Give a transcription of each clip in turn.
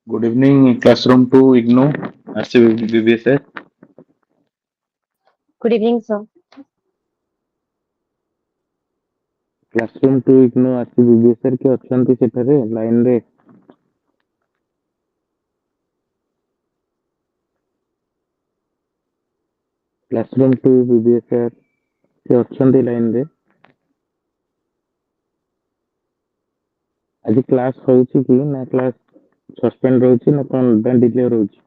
Good evening, Classroom 2 IGNOU, RCBBSS. Good evening, sir. Classroom 2 IGNOU RCBBSS के ଅଛନ୍ତି ସେଠାରେ line ରେ Classroom 2 BBSS ସେ ଅଛନ୍ତି ଲାଇନ ରେ ଆଜି କ୍ଲାସ ହଉଛି କି ନା କ୍ଲାସ ସସ୍ପେଣ୍ଡ ରହୁଛି ନା କଣ ଡିଲେ ରହୁଛି?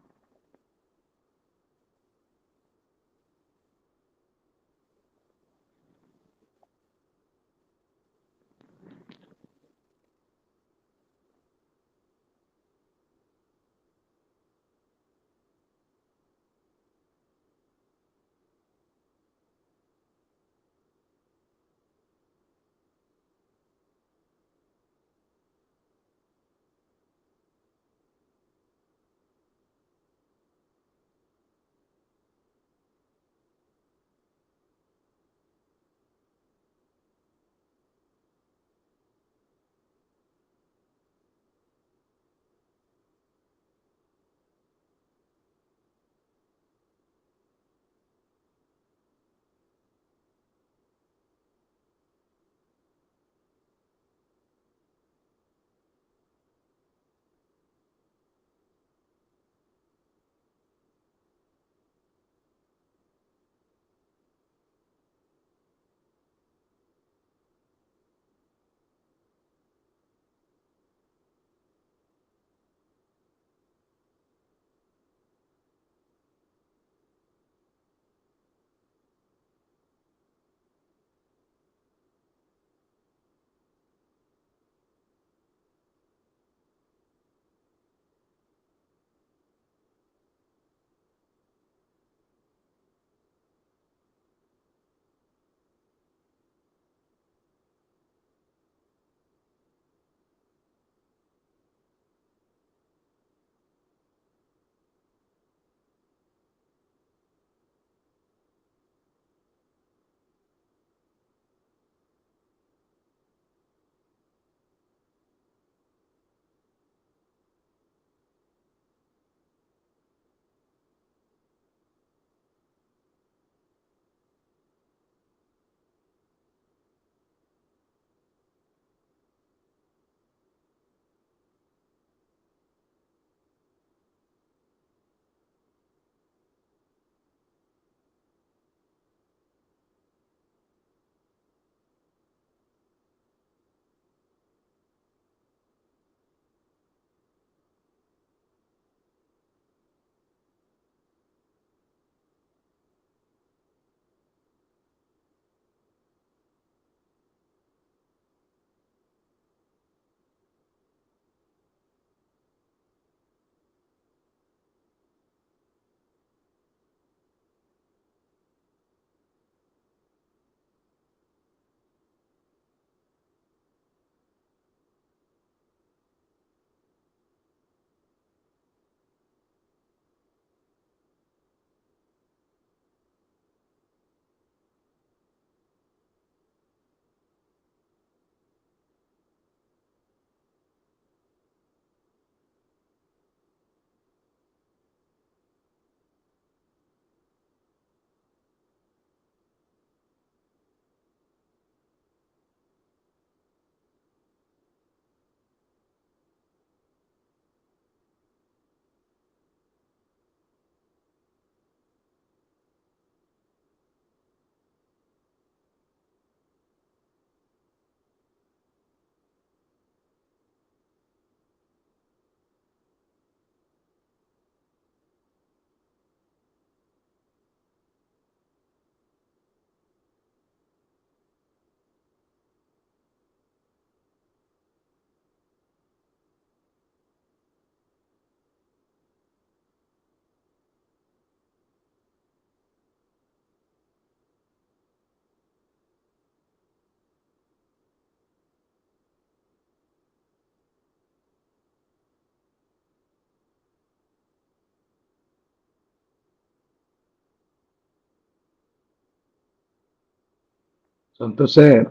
संतोष सर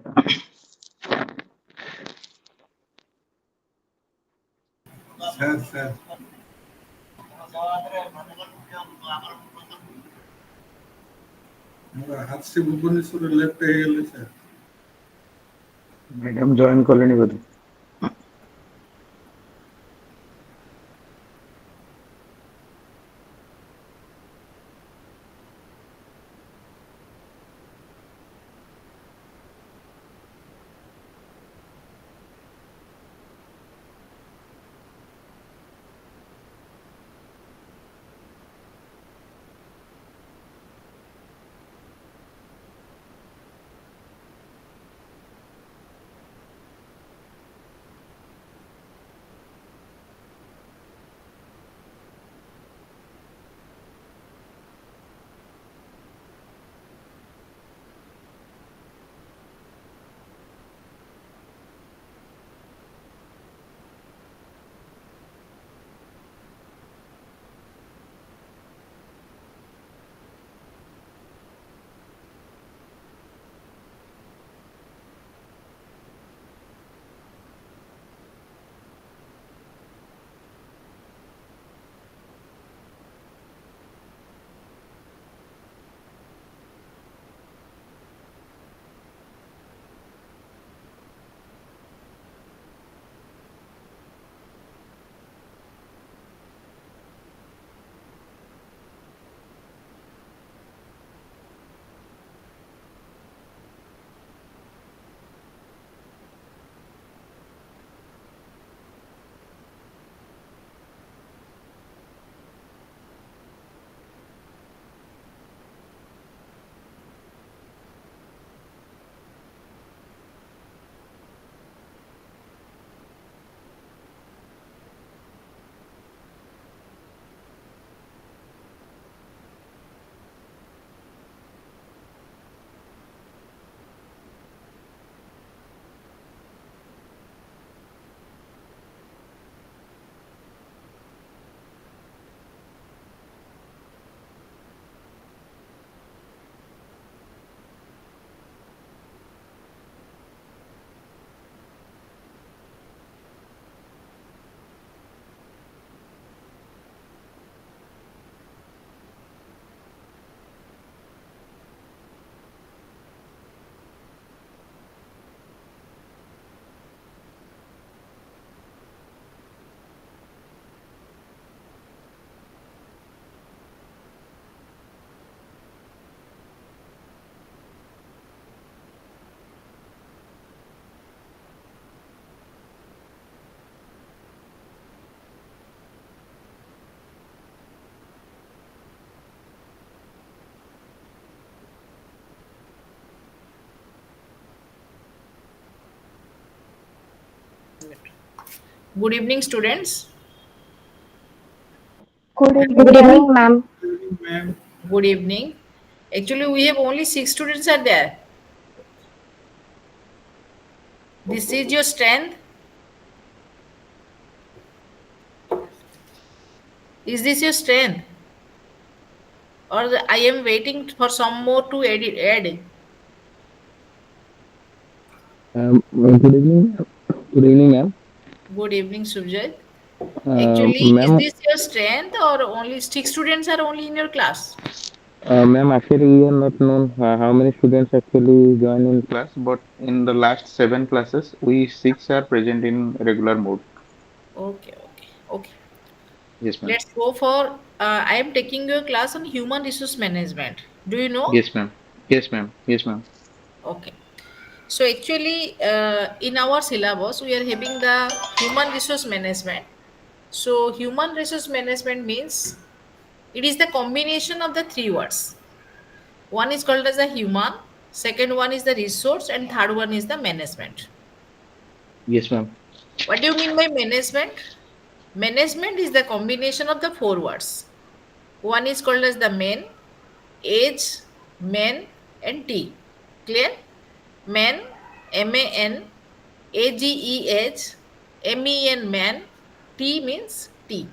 Sir, sir. ହାତୀ ଭୁବନେଶ୍ୱର ଲେଫ୍ଟ ହେଇଗଲେ ସାର୍। ମ୍ୟାଡ଼ାମ ଜଏନ୍ କଲେଣି ବୋଧେ। Good evening, students. Good Good evening, evening, ma'am. ma'am. Ma'am, Good evening. Actually, we have only 6 students are there. This is your strength. Is this your strength? Or I am waiting for some more to add. Good evening. Good evening, ma'am. Good evening, Subjit. Actually, is Ma'am, this your strength or only 6 students are only in your class? ma'am, actually, we are not known how many students actually join in class, but in the last 7 classes, we 6 are present in regular mode. Okay, okay, okay. Yes, ma'am. Let's go for. I am taking your class on human resource management. Do you know? Yes, ma'am. Yes, ma'am. Yes, ma'am. Okay. So actually, in our syllabus, we are having the human resource management. So human resource management means it is the combination of the three words. One is called as a human, second one is the resource, and third one is the management. Yes, ma'am. What do you mean by management? Management is the combination of the four words. One is called as the man, age, man, and T. Clear? Man, MAN, AGEH, MEN man, T means T.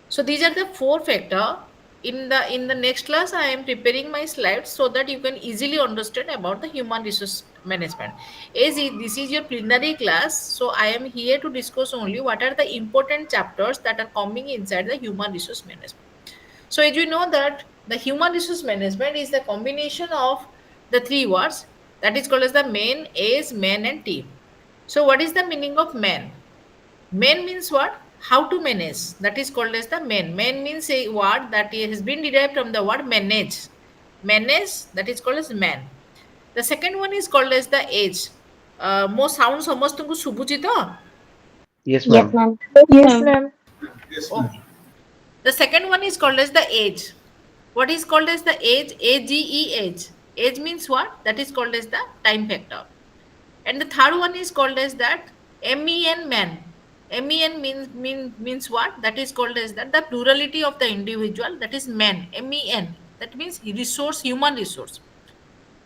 So these are the four factor in the next class I am preparing my slides so that you can easily understand about the human resource management. This is your plenary class, so I am here to discuss only what are the important chapters that are coming inside the human resource management. So as you know that the human resource management is the combination of the three words that is called as the man, age, man and team. So what is the meaning of man? Man means what? How to manage. That is called as the man. Man means a word that has been derived from the word manage. Manage, that is called as man. The second one is called as the age. ମୋ sound ସମସ୍ତଙ୍କୁ ଶୁଭୁଛି ତ? Yes, Yes, ma'am. ma'am. Yes, ma'am. Yes, ma'am. Okay. The second one is called as the age. What is called as the age? AGE age. Age means what? That is called as the time factor. And the third one is called as that MEN man. MEN means what? That is called as that the plurality of the individual, that is man. MEN. That means resource, human resource.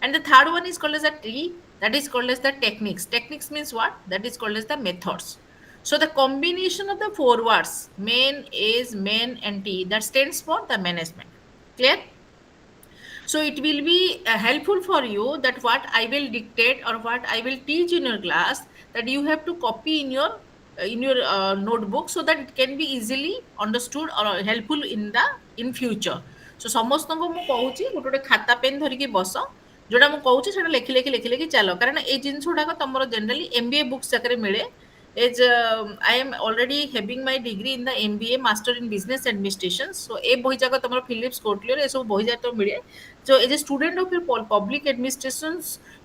And the third one is called as a T, that is called as the techniques. Techniques means what? That is called as the methods. So the combination of the four words, main, is, main, and T, that stands for the management. Clear? So it will be helpful for you that what I will dictate or what I will teach in your class, that you have to copy in your notebook so that it can be easily understood or helpful in future. So ସମସ୍ତଙ୍କୁ ମୁଁ କହୁଛି ଗୋଟେ ଗୋଟେ ଖାତା pain ଧରିକି ବସ, ଯୋଉଟା ମୁଁ କହୁଛି ସେଟା ଲେଖି ଲେଖି ଲେଖି ଲେଖି ଚାଲ, କାରଣ ଏଇ ଜିନିଷ ଗୁଡାକ ତମର ଜେନେରାଲି MBA ବୁକ୍ସ ଯାକରେ ମିଳେ। As I am already having my degree in the MBA Master in Business Administration, so ए बही जाक तुम फिलिप्स कोटलियर ए सब बही जाक मिले। So as a student of your public administration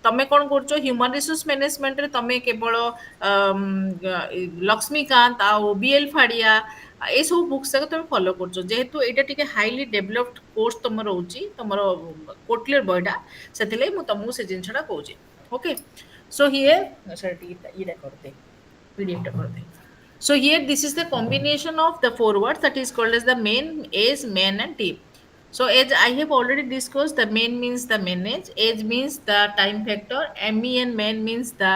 तमें कौन कर ह्यूमन रिसोर्स मैनेजमेंट रे तमें केवल लक्ष्मीकांत आउ बीएल फाड़िया ए सब बुक्स जाक तुम फॉलो कर, जेहेतु एटा टिके हाईली डेवलप्ड कोर्स तुम रोची तुम कोटलियर बहीटा से तुमको से जिनसा कहूँ। ओके, सो हियर सर ये करते PDF টা করে দেই। So here this is the combination of the four words that is called as the main, age, man and team. So as I have already discussed, the main means the manage, age means the time factor, ME and man means the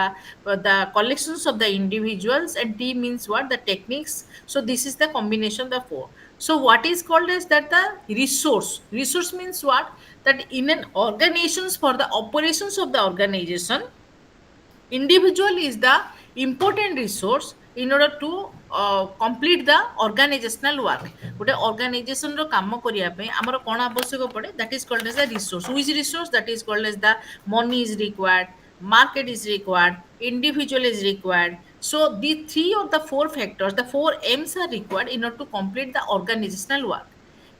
collections of the individuals, and T means what? The techniques. So this is the combination of the four. So what is called as that the resource? Resource means what? That in an organizations, for the operations of the organization, individual is the important resource in order to complete the organizational work. ଗୋଟେ organization ର କାମ କରିବା ପାଇଁ ଆମର କ'ଣ ଆବଶ୍ୟକ ପଡ଼େ? That is called as a resource. Which resource? That is called as the money is required, market is required, individual is required. So the three or the four factors, the four M's are required in order to complete the organizational work.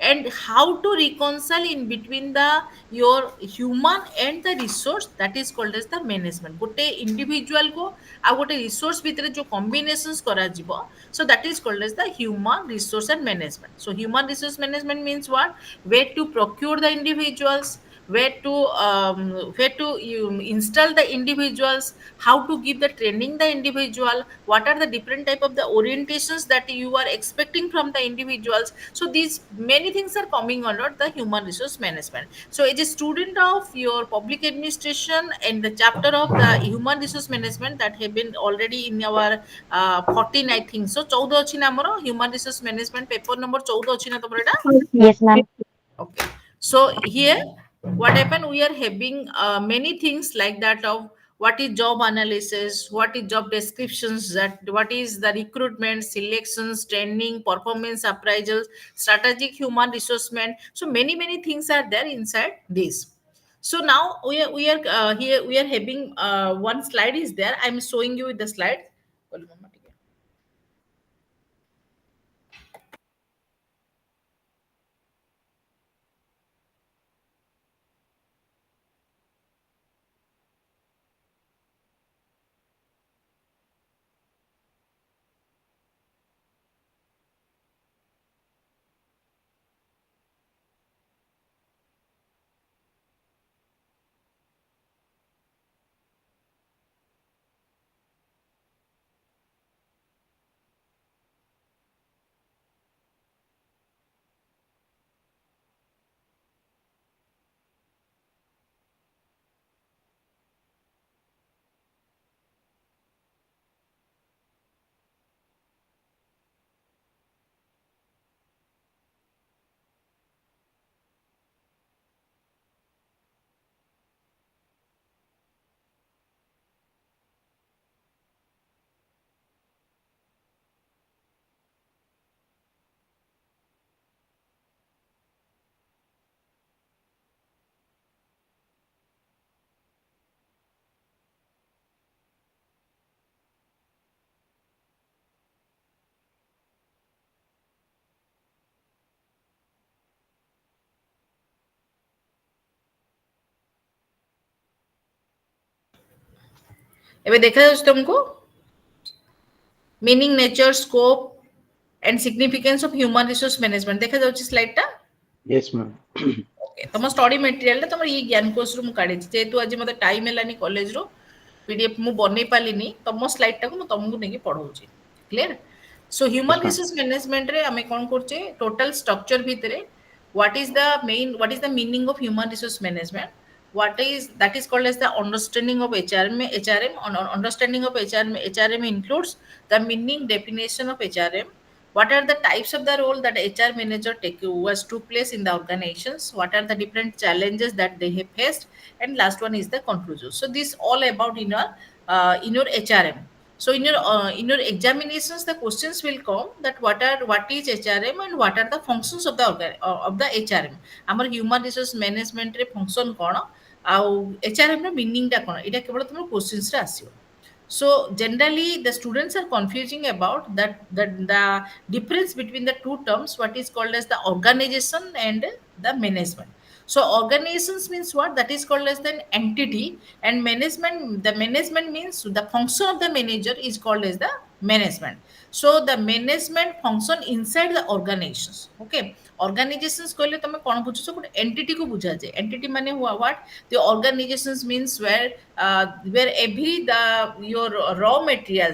And how to reconcile in between the your human and the resource, that is called as the management. गोटे individual को आ गोटे resource भितर जो combinations करा जिवो, so that is called as the human resource and management. So human resource management means what? Where to procure the individuals, where to you install the individuals, how to give the training the individual, what are the different type of the orientations that you are expecting from the individuals. So these many things are coming under the human resource management. So as a student of your public administration and the chapter of the human resource management that have been already in our 14 I think so 14 ଅଛି ନା ଆମର human resource management paper number 14 ଅଛି ନା ତମର ଏଟା? Yes, ma'am. Okay. So here, what happened? We are having many things like that of what is job analysis, what is job descriptions, that what is the recruitment, selections, training, performance appraisals, strategic human resource man. So many things are there inside this. So now we are here we are having one slide is there. I'm showing you the slide. ଏବେ ଦେଖାଯାଉଛି ତମକୁ meaning, nature, scope and significance of human resource management ଦେଖାଯାଉଛି ସ୍ଲାଇଡଟା? Yes, ma'am. Okay, ତମ study ମେଟେରିଆଲଟା ତମର ଇ ଜ୍ଞାନ କୋର୍ସରୁ ମୁଁ କାଢିଛି, ଯେହେତୁ ଆଜି ମତେ ଟାଇମ ହେଲାନି କଲେଜରୁ ପିଡିଏଫ୍ ମୁଁ ବନେଇ ପାରିଲିନି, ତମ ସ୍ଲାଇଡଟାକୁ ମୁଁ ତମକୁ ନେଇକି ପଢଉଛି। Clear? So human Yes, ma'am. Resource ମ୍ୟାନେଜମେଣ୍ଟରେ ଆମେ କ'ଣ କରୁଛେ, ଟୋଟାଲ ଷ୍ଟ୍ରକ୍ଚର ଭିତରେ what is the meaning of human resource management, what is that is called as the understanding of understanding of HRM includes the meaning definition of HRM, what are the types of the role that HR manager took place in the organizations, what are the different challenges that they have faced, and last one is the conclusion. So this all about in your HRM. So in your examinations, the questions will come that what is HRM and what are the functions of the HRM. Our human resource management रे function कौन आउ HRM रे meaning टा कौन, इटा केवल तुम questions रे आसियो. So generally, the students are confusing about the difference between the two terms, what is called as the organization and the management. So organizations means what? That is called as an entity, and management, the management means the function of the manager is called as the management. So the management function inside the organizations. Okay. Organizations कहले तमे कौन बुझुछ, गोटे entity को बुझा जाए. Entity माने हुआ what? The organizations means where every the your raw material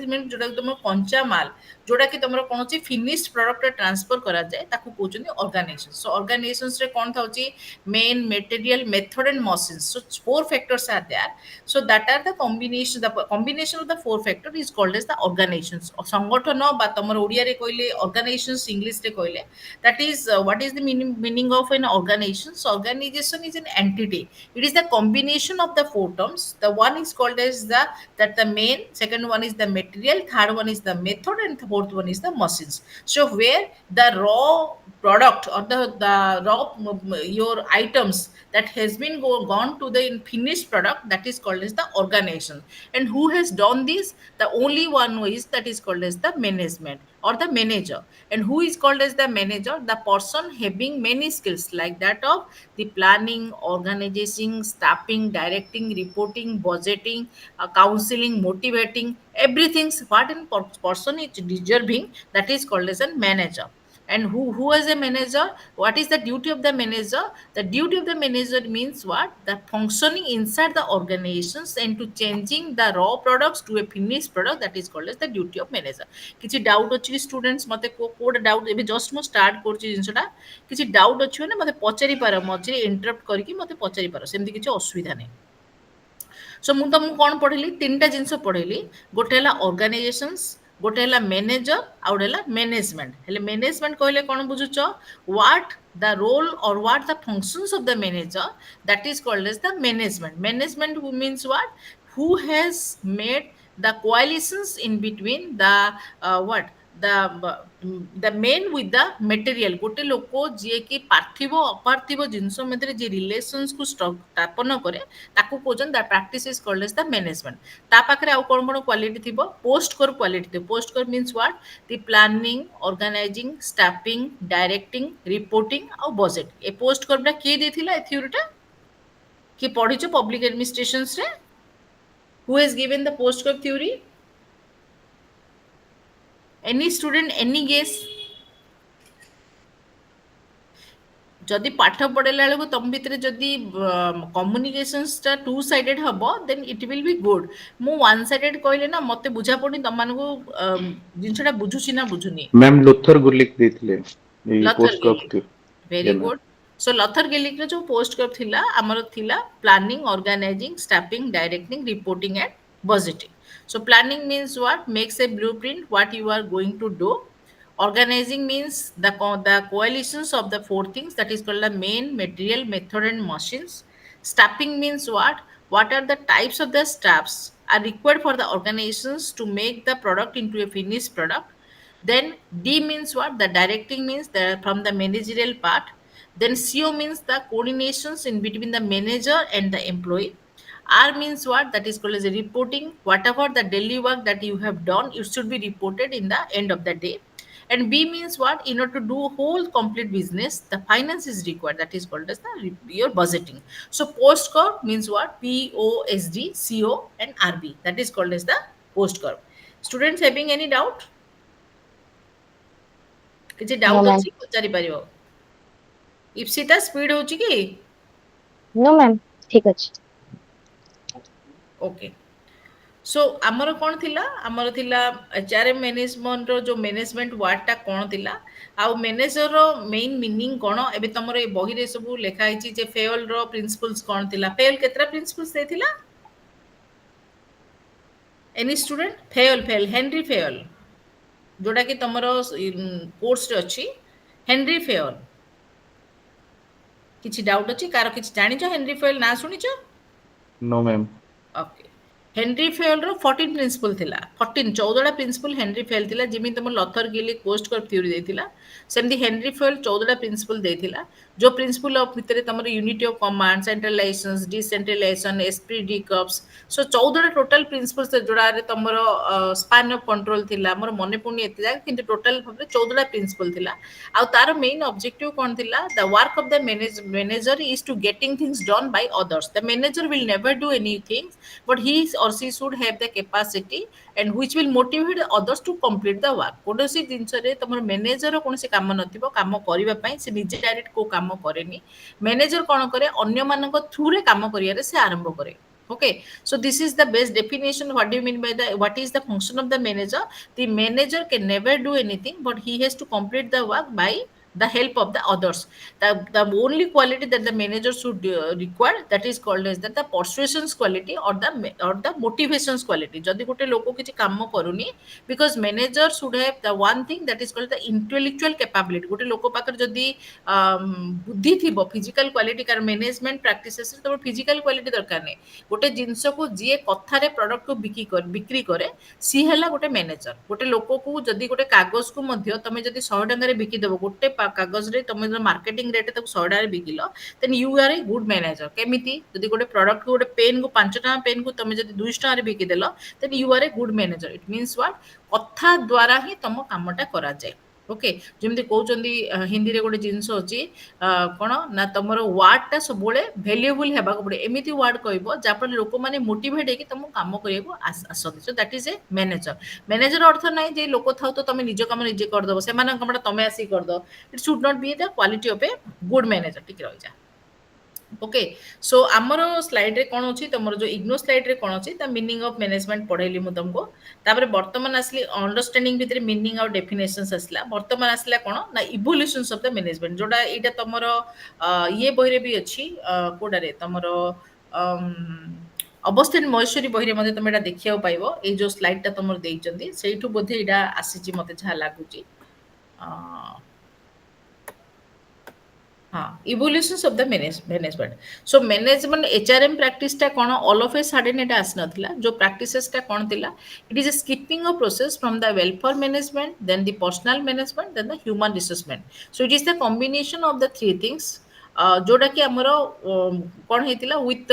means जोटा तुम कंचा माल जोटा कि तुम कौन सी फिनिश्ड प्रोडक्ट ट्रांसफर करा जाए ताकू कहउछनी ऑर्गेनाइजेशन. सो ऑर्गेनाइजेशंस रे कौन थाउची, men, material, method and machines. So four factors are there. So that are the combination of the four factor is called as the organizations. संगठन बा तमर ओडिया रे कहले organizations, इंग्लिश रे कहले, that is what is the meaning of an organization. So organization is an entity, it is the combination of the four terms. The one is called as the main, second one is the material, third one is the method, and the fourth one is the machines. So where the raw product or the raw your items that has been gone to the finished product, that is called as the organization. And who has done this? The only one who is, that is called as the management or the manager. And who is called as the manager? The person having many skills like that of the planning, organizing, staffing, directing, reporting, budgeting, counseling, motivating, everything what in person is deserving, that is called as a manager. And who is a manager? What is the duty of the manager? The duty of the manager means what? The functioning inside the organizations and to changing the raw products to a finished product, that is called as the duty of manager. କିଛି doubt ଅଛି କି students? ମୋତେ କୋଉଟା doubt, ଏବେ just ମୁଁ start କରୁଛି ଜିନିଷଟା, କିଛି ଡାଉଟ୍ ଅଛି ମାନେ ମୋତେ ପଚାରିପାର, ମଝିରେ ଇଣ୍ଟରପ୍ଟ କରିକି ମୋତେ ପଚାରିପାର, ସେମିତି କିଛି ଅସୁବିଧା ନାହିଁ. ସୋ ମୁଁ ତମକୁ କ'ଣ ପଢ଼େଇଲି? ତିନିଟା ଜିନିଷ ପଢ଼େଇଲି. ଗୋଟେ ହେଲା ଅର୍ଗାନାଇଜେସନ୍ସ, ଗୋଟେ ହେଲା ମ୍ୟାନେଜର, ଆଉ ଗୋଟେ ହେଲା ମ୍ୟାନେଜମେଣ୍ଟ. ହେଲେ ମ୍ୟାନେଜମେଣ୍ଟ କହିଲେ କ'ଣ ବୁଝୁଛ? What the role or what the functions of the manager, that is called as the management means what? Who has made the coalitions in between what the main with the material. गोटे लोक जी कि पार्थिव अपार्थिव जिनस मध्य जे relations को स्थापन करे ताकू कहउछन that practice is called as the management. ता पाखरे आउ कोन कोन क्वालिटी थिबो? पोस्ट कोर क्वालिटी थिबो. POSDCORB means what? The planning, organising, staffing, directing, reporting और बजट. ए पोस्ट कोरटा के देथिला ए थ्योरीटा कि पढिछो पब्लिक एडमिनिस्ट्रेशंस रे? Who has given the post corp theory? Any student, any guess? जदि पाठ पढ़ेला बेलू तुम भितर जदि कम्युनिकेशंसटा टू साइडेड हम then it will be good. मु वन साइडेड कहले ना मते बुझा पड़नी तुम मानू जिनसटा बुझुची ना बुझुनी. मैम लुथर गुलिक देथिले ए Luther POSDCORB Gulick, very good. So Luther Gulick रे जो पोस्ट कप थिला हमर थिला planning, organising, staffing, directing, reporting and budgeting. So planning means what? Makes a blueprint what you are going to do. Organizing means the coalitions of the four things, that is called the main, material, method and machines. Staffing means what? What are the types of the staffs are required for the organizations to make the product into a finished product. Then D means what? The directing means the from the managerial part. Then CO means the coordinations in between the manager and the employee. R means what? That is called as a reporting. Whatever the daily work that you have done, it should be reported in the end of the day. And B means what? In order to do whole complete business, the finance is required. That is called as the your budgeting. So post curve means what? POSD, CO, and RB. That is called as the post curve. Students having any doubt? କିଛି No, doubt ma'am. ଅଛି ପଚାରି ପାରିବ। Ipsita speed ହଉଛି କି? No, ma'am. ଠିକ ଅଛି। Okay. सो आमर कौन थिला आमर थिला एचआरएम मैनेजमेंट रो जो मैनेजमेंट वर्ड टा कौन थिला आउ मैनेजर रो मेन मीनिंग कौन एबे तमरो ए बही रे सब लिखा हिची जे फेयल रो प्रिंसिपल्स कौन थिला फेयल केतरा प्रिंसिपल्स देथिला any student Fayol Henri Fayol जोटा कि तमरो कोर्स रे अछि हेनरी फेयल किछि डाउट अछि कार किछि जानिचो हेनरी फेयल ना सुनिचो No, ma'am. Okay Henri Fayol रो 14 प्रिंसिपल थिला 14 14टा प्रिंसिपल हेनरी फेयल थिला जिमि तुम लथर गिली पोस्ट कर थ्योरी देथिला सेमदी हेनरी फेयल 14टा प्रिंसिपल देथिला जो प्रिंसिपल ऑफ भितरे तमर unity of command centralisation decentralisation esprit de corps so 14टा टोटल प्रिंसिपल्स जोड़ा रे तमर स्पैन ऑफ कंट्रोल थिला मोर मने पुनी एते जा किंतु टोटल भाबरे 14टा प्रिंसिपल थिला आ तार मेन ऑब्जेक्टिव कोन थिला the work of the manager is to getting things done by others the manager will never do anything but he or she should have the capacity and which will motivate others to complete the work कोनोसी जिंस रे तमर manager कोनोसी काम नथिबो काम करिवा पई से निजे direct को काम करेनी मैनेजर कोन करे अन्य मानक थ्रू रे काम करिया रे से आरंभ करे okay so this is the best definition what do you mean by the what is the function of the manager can never do anything but he has to complete the work by the help of the others the only quality that the manager should require that is called as that the persuasions quality or the motivations quality jodi gote loko kichi काम करूनी because manager should have the one thing that is called the intellectual capability gote loko पाकर जदि बुद्धि थिबो physical quality car management practices तो physical quality दरकार नहीं गोटे जिनस को जी कथार प्रडक्ट को बिक्री करे सी है गोटे मैनेजर गोटे लोक को जदि गोटे कागज को तुम जब 100 टकर बिकिदेव गोटे कागज रे तुम मार्केटिंग रेट 100 टकर बिकिल then you are a good manager केमिति जदि गोटे प्रडक्ट को गोटे पेन को 5 टका पेन को तुम जब 200 टकर बिकिदेल then you are a good manager it means what कथा द्वारा ही तुम कामटा करा जाए ओके जमी कहते हिंदी रे गोटे जिनस अच्छी कौन ना तुम वार्डटा सब भैल्युएबल होगा पड़े एमती वार्ड कह जहाँफल लोक मैंने मोटिवेट होगी तुम कम करने आसती so that is a manager अर्थ ना जे लोक था तो तुम निज कम निजे करदेव से कम तुम आसिक करद it should not be the quality of a good manager टिक रही जा ओके सो आमर स्लाइड रे कौन अच्छी तुम जो इग्नो स्लाइड रे कौन अच्छी द मीनिंग ऑफ मैनेजमेंट पढ़ेली मु तुमको तापर वर्तमान आसली अंडरस्टैंडिंग भितर मीनिंग और डेफिनेशंस आसला वर्तमान आसला कौन ना इवोल्यूशंस ऑफ द मैनेजमेंट जोटा एटा तुमर ये बही रे भी अच्छी कोडा रे तुमर अवस्थित महेश्वरी बही रे तुम एटा देखिया पाइबो ए जो स्लाइड टा तुमर देइचंदी सेइठु बोधे एटा आसीची मते जहा लागुची हाँ evolutions of the management so management HRM practice टा कौन ऑल ऑफ ए सडन एटा आस नथिला जो प्रैक्टिसेस टा कौन थिला it is a skipping of process from the welfare management then the personal management then the human resource management so it is the combination of the three things जोटा कि आमर कौन होइतिला with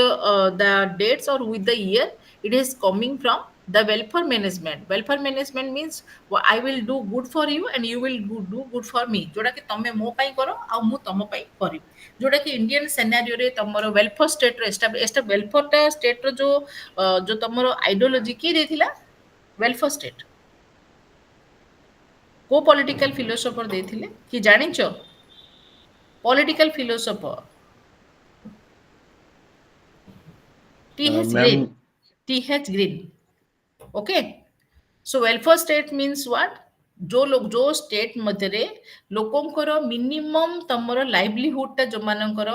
the dates और with the year it is coming from the welfare management means I will do good for you and you will do good for me जोटा कि तमे मो पाई करो आ मु तम पाई करी जोटा कि इंडियन सिनेरियो रे तमरो वेलफेयर स्टेट रे वेलफेयर टा स्टेट रो जो तमरो आइडियोलॉजी की देथिला वेलफेयर स्टेट को पॉलिटिकल फिलोसोफर देथिले कि जानिचो political philosopher T H. Green okay so welfare state means what जो स्टेट मध्य लोकंकर मिनिमम तमर लाइवलीहुड टा जो मानकर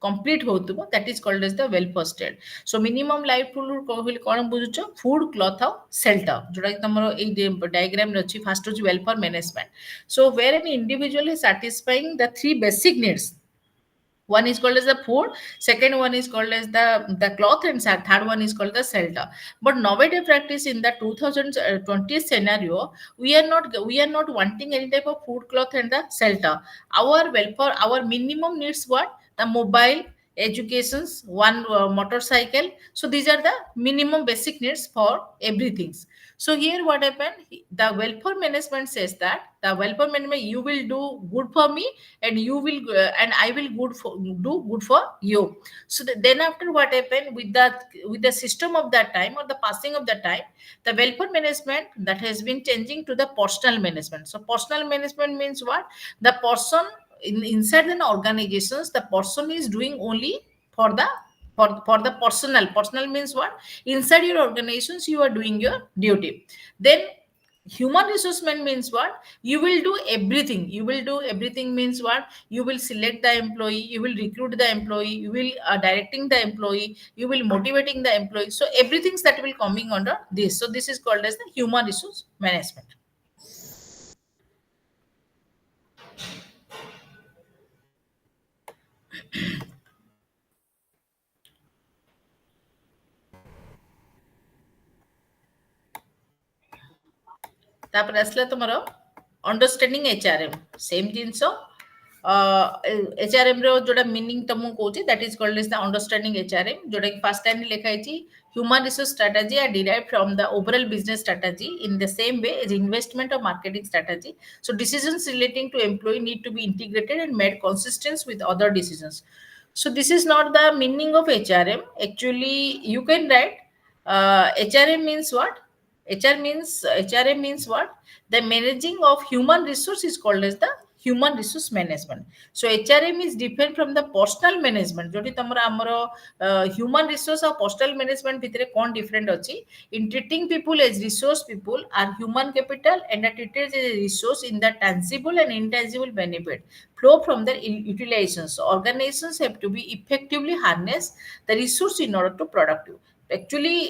कंप्लीट होतबो that is called as the welfare state so minimum livelihood कहले कोन बुझुछ फूड क्लॉथ और शेल्टर जोटा कि तमरो ए डायग्राम रे अछि फर्स्ट होछि welfare management so where an individual is satisfying the three basic needs one is called as the food, second one is called as the cloth, and third one is called the shelter. But nowadays practice in the 2020 scenario, we are not wanting any type of food, cloth and the shelter. Our welfare, our minimum needs what? The mobile, educations, one motorcycle. So these are the minimum basic needs for everything. So here what happened, the welfare management says that the welfare management, you will do good for me, and you will and I will do good for you. So then after what happened with the system of that time, or the passing of the time, the welfare management that has been changing to the personal management. So personal management means what? The person inside an organizations, the person is doing only for the for the personal means what? Inside your organizations you are doing your duty. Then human resource man means what? You will do everything. You will do everything means what? You will select the employee, you will recruit the employee, you will directing the employee, you will motivating the employee. So everything that will coming under this. So this is called as the human resource management. ତାପରେ ଆସିଲା ତମର understanding ଏଚଆରଏମ୍ same ଜିନିଷ ଏଚଆରଏମ୍ ର ଯୋଉଟା meaning ତମକୁ କହୁଛି that is called as the understanding HRM ଯୋଉଟା କି ଫାର୍ଷ୍ଟ ଟାଇମ୍ ଲେଖା ହେଇଛି human resource strategy are derived from the overall business strategy in the same way as investment or marketing strategy. So decisions relating to employee need to be integrated and made consistent with other decisions. So this is not the meaning of HRM. Actually you can write HRM means what? HRM means what? The managing of human resource is called as the human resource management. So HRM is different from the personal management. जोटी तमरा हमरो human resource और personal management भितरे कौन different अछि? In treating people as resource, people are human capital and are treated as a resource in the tangible and intangible benefit flow from their utilizations. So organizations have to be effectively harness the resource in order to productive. Actually,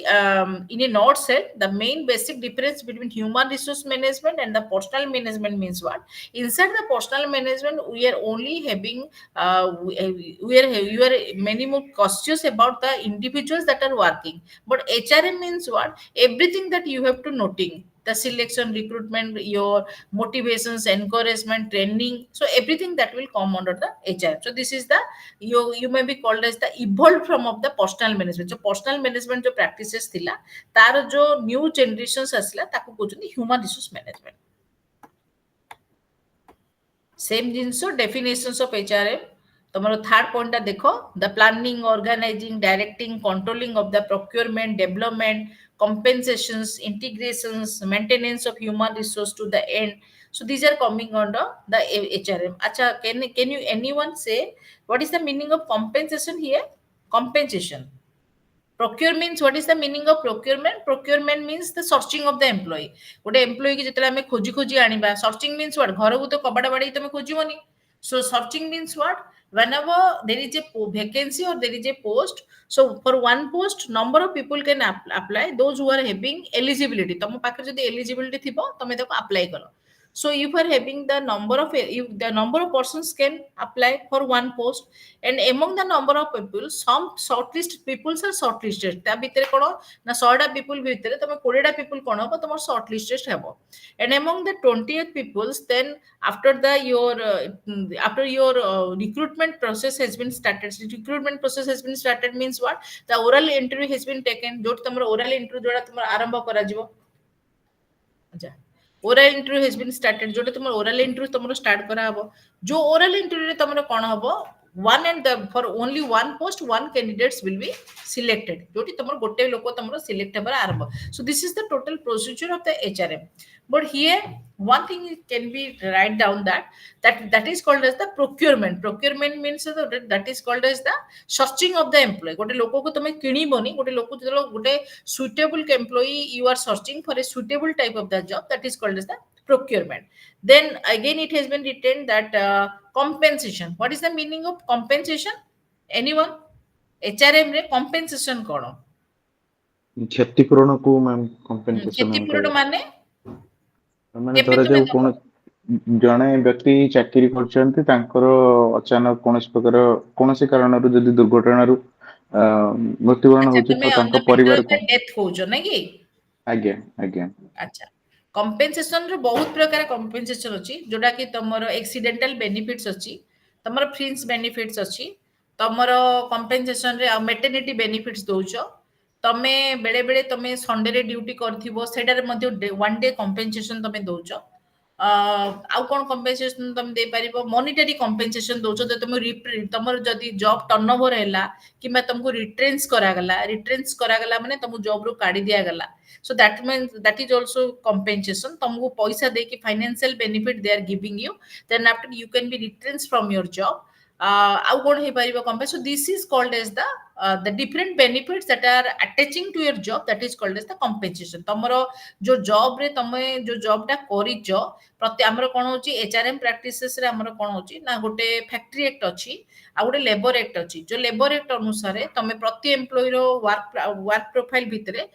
in a nutshell, the main basic difference between human resource management and the personal management means what? Inside the personal management, we are only having you are many more cautious about the individuals that are working. But HRM means what? Everything that you have to noting, the selection, recruitment, your motivations, encouragement, training. So everything that will come under the HRM. So this is the you may be called as the evolved from of the personal management. So personal management जो practices थिला तार जो new generations आसला ताको कहउछन्ती human resource management. Same जिनसो definitions of HRM. तमरो third point ता देखो, the planning, organizing, directing, controlling of the procurement, development, compensations, integrations, maintenance of human resource to the end. So these are coming under the HRM. Acha, can you anyone say what is the meaning of compensation here? Compensation. Procure means what is the meaning of procurement? Procurement means the searching of the employee. गोटे employee की जेतले हमें खोजी खोजी आनिबा, searching means what? घर को तो कबाड़ा बाड़ी तमे खोजिबोनी. So searching means what? Whenever there is a vacancy or there is a post, so for one post number of people can apply, those who are having eligibility. तम पाखे जदि eligibility थिबो तमे ताको apply करो. So if you are having the number of persons can apply for one post, and among the number of people some shortlist people are shortlisted. ता भितरे कोन ना 100 people भितरे तमे 20 people कोन हो तमर shortlisted हेबो. And among the 20th peoples, then after your recruitment process has been started. Recruitment process has been started means what? The oral interview has been taken. जो तमर oral interview जोड़ा तमर आरंभ करा जिवो. अच्छा, oral interview has been started. Jote तुम oral interview तुमरो start करा हबो. जो oral interview रे तुमरो कोन हबो? One and for only one post, one candidates will be selected. जोटी तुमरो गोटे लोको तुमरो select हबर आरंभ. So this is the total procedure of the HRM. But here one thing can be write down that is called as the procurement. Procurement means that is called as the searching of the employee. गोटे लोको को तुमे किनिबोनी, गोटे लोको जलो गोटे suitable employee you are searching for a suitable type of the job, that is called as the procurement. Then again it has been written that compensation. What is the meaning of compensation? Anyone? HRM रे compensation कोन? क्षतिपूरण को ma'am compensation क्षतिपूरण माने माने धर जो कोन जणे व्यक्ति चाकरी करछन्ते तांकर अचानक कोनस प्रकार कोनसे कारणरु जदि दुर्घटनारु मृत्युवरण होछि तो तांको परिवार को डेथ हो जो नै कि आज्ञा आज्ञा अच्छा कंपेंसेशन रे बहुत प्रकार कंपेंसेशन अछि जोडा कि तमरो एक्सीडेंटल बेनिफिट्स अछि तमरो फ्रिंज बेनिफिट्स अछि ତମର କମ୍ପେନସେସନ ରେ ମେଟର୍ନିଟି ବେନିଫିट्स ଦଉଛ ତମେ बेले बेले तमे संडे रे ड्यूटी करथिबो सेटारे मध्ये वन डे कम्पेनसेशन तमे दउचो आउ कोन कम्पेनसेशन तमे दे परिबो मॉनिटरी कम्पेनसेशन दउचो जे तमे तमर जदी जॉब टर्नओवर हैला किबा तुमको रिट्रेंच करा गला माने तुम जॉब रो काढी दिया गला so that means that is also compensation तुमको पैसा दे कि financial benefit they are giving you then after you can be retrench from your job आउ कोन हे परिबो कंपेन so this is called as the different benefits that are attaching to your job that is called as the compensation तमरो जो job रे तमे जो job टा करिचो प्रति हमर कोन होची एचआरएम प्रैक्टिसेस रे हमर कोन होची ना गोटे फैक्ट्री एक्ट अछि आ गोटे लेबर एक्ट अछि जो लेबर एक्ट अनुसार तमे प्रति एम्प्लॉय रो वर्क प्रोफाइल भितरे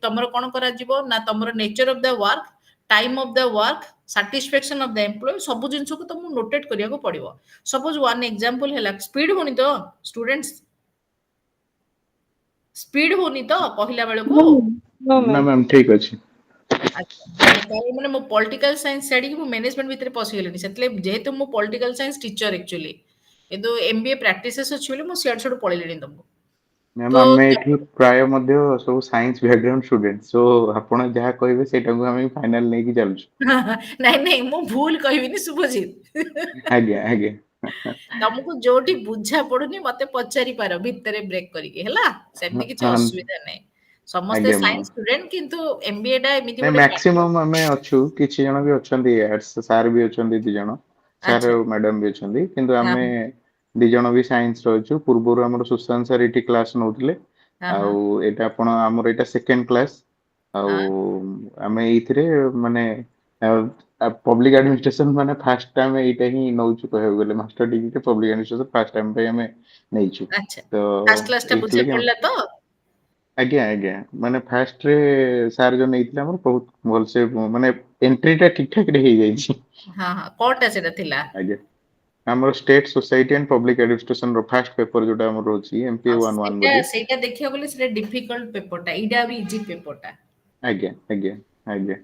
तमरो कोन करा जिवो ना तमरो nature of the work time of the work satisfaction of the employee सब जिंस को तुम नोटेट करिया को पड़िबो सपोज वन एग्जांपल हैला स्पीड होनी तो स्टूडेंट्स स्पीड होनी तो कहला बेले को No, ना ma'am. मैम ठीक अछि माने मो पॉलिटिकल साइंस छाड़ी कि मो मैनेजमेंट भीतर पसि गेलेनी सेतले जेहेतु मो पॉलिटिकल साइंस टीचर एक्चुअली एदो एमबीए प्रैक्टिसेस अछि बोली मो सियाड छड पळेलेनी तुमको मैम तो आमे एठी प्राय मध्य सब साइंस बैकग्राउंड स्टूडेंट सो आपण जहा कहबे सेटा को हम फाइनल नै की चलछु नहीं नहीं मो भूल कहबिनी सुभजीत आज्ञा आज्ञा तुमको जोटी बुझा पडुनी मते पचारि पारो भितरे ब्रेक करिके हला सेमती किछ हाँ असुविधा नै समस्ते आज्ञा मैम साइंस स्टूडेंट किंतु एमबीए टा एमिति नहीं गोटे मैक्सिमम आमे अछु किछि जण भी अछंती सर भी अछंती दि जण सर अच्छा मैडम भी अछंती किंतु हाँ आमे दि जण भी साइंस रहछु पूर्वरु हमर सुशांत सर एठी क्लास नउतले हाँ हाँ आउ एटा आपण हमर एटा सेकंड क्लास आउ हाँ आमे इथिरे माने पब्लिक एडमिनिस्ट्रेशन माने फर्स्ट टाइम एटा ही नउछु कहबो गेले मास्टर डिग्री के पब्लिक एडमिनिस्ट्रेशन फर्स्ट टाइम पे हमें नैछु अच्छा तो फास्ट क्लास टा बुझे इतले पड़ला तो आज्ञा आज्ञा माने फास्ट रे सार जो नैतिले हमर बहुत भल से माने एंट्री टा ठीक ठाक रे हे जाई छी हाँ हाँ कोटा सेटा थिला आज्ञा हमर state society and public administration रो फर्स्ट पेपर जोटा हमर रोची एमपी 11 सेटा बोली सेटा देखियो बोले सेटा डिफिकल्ट पेपरटा इडा भी इजी पेपरटा आज्ञा आज्ञा आज्ञा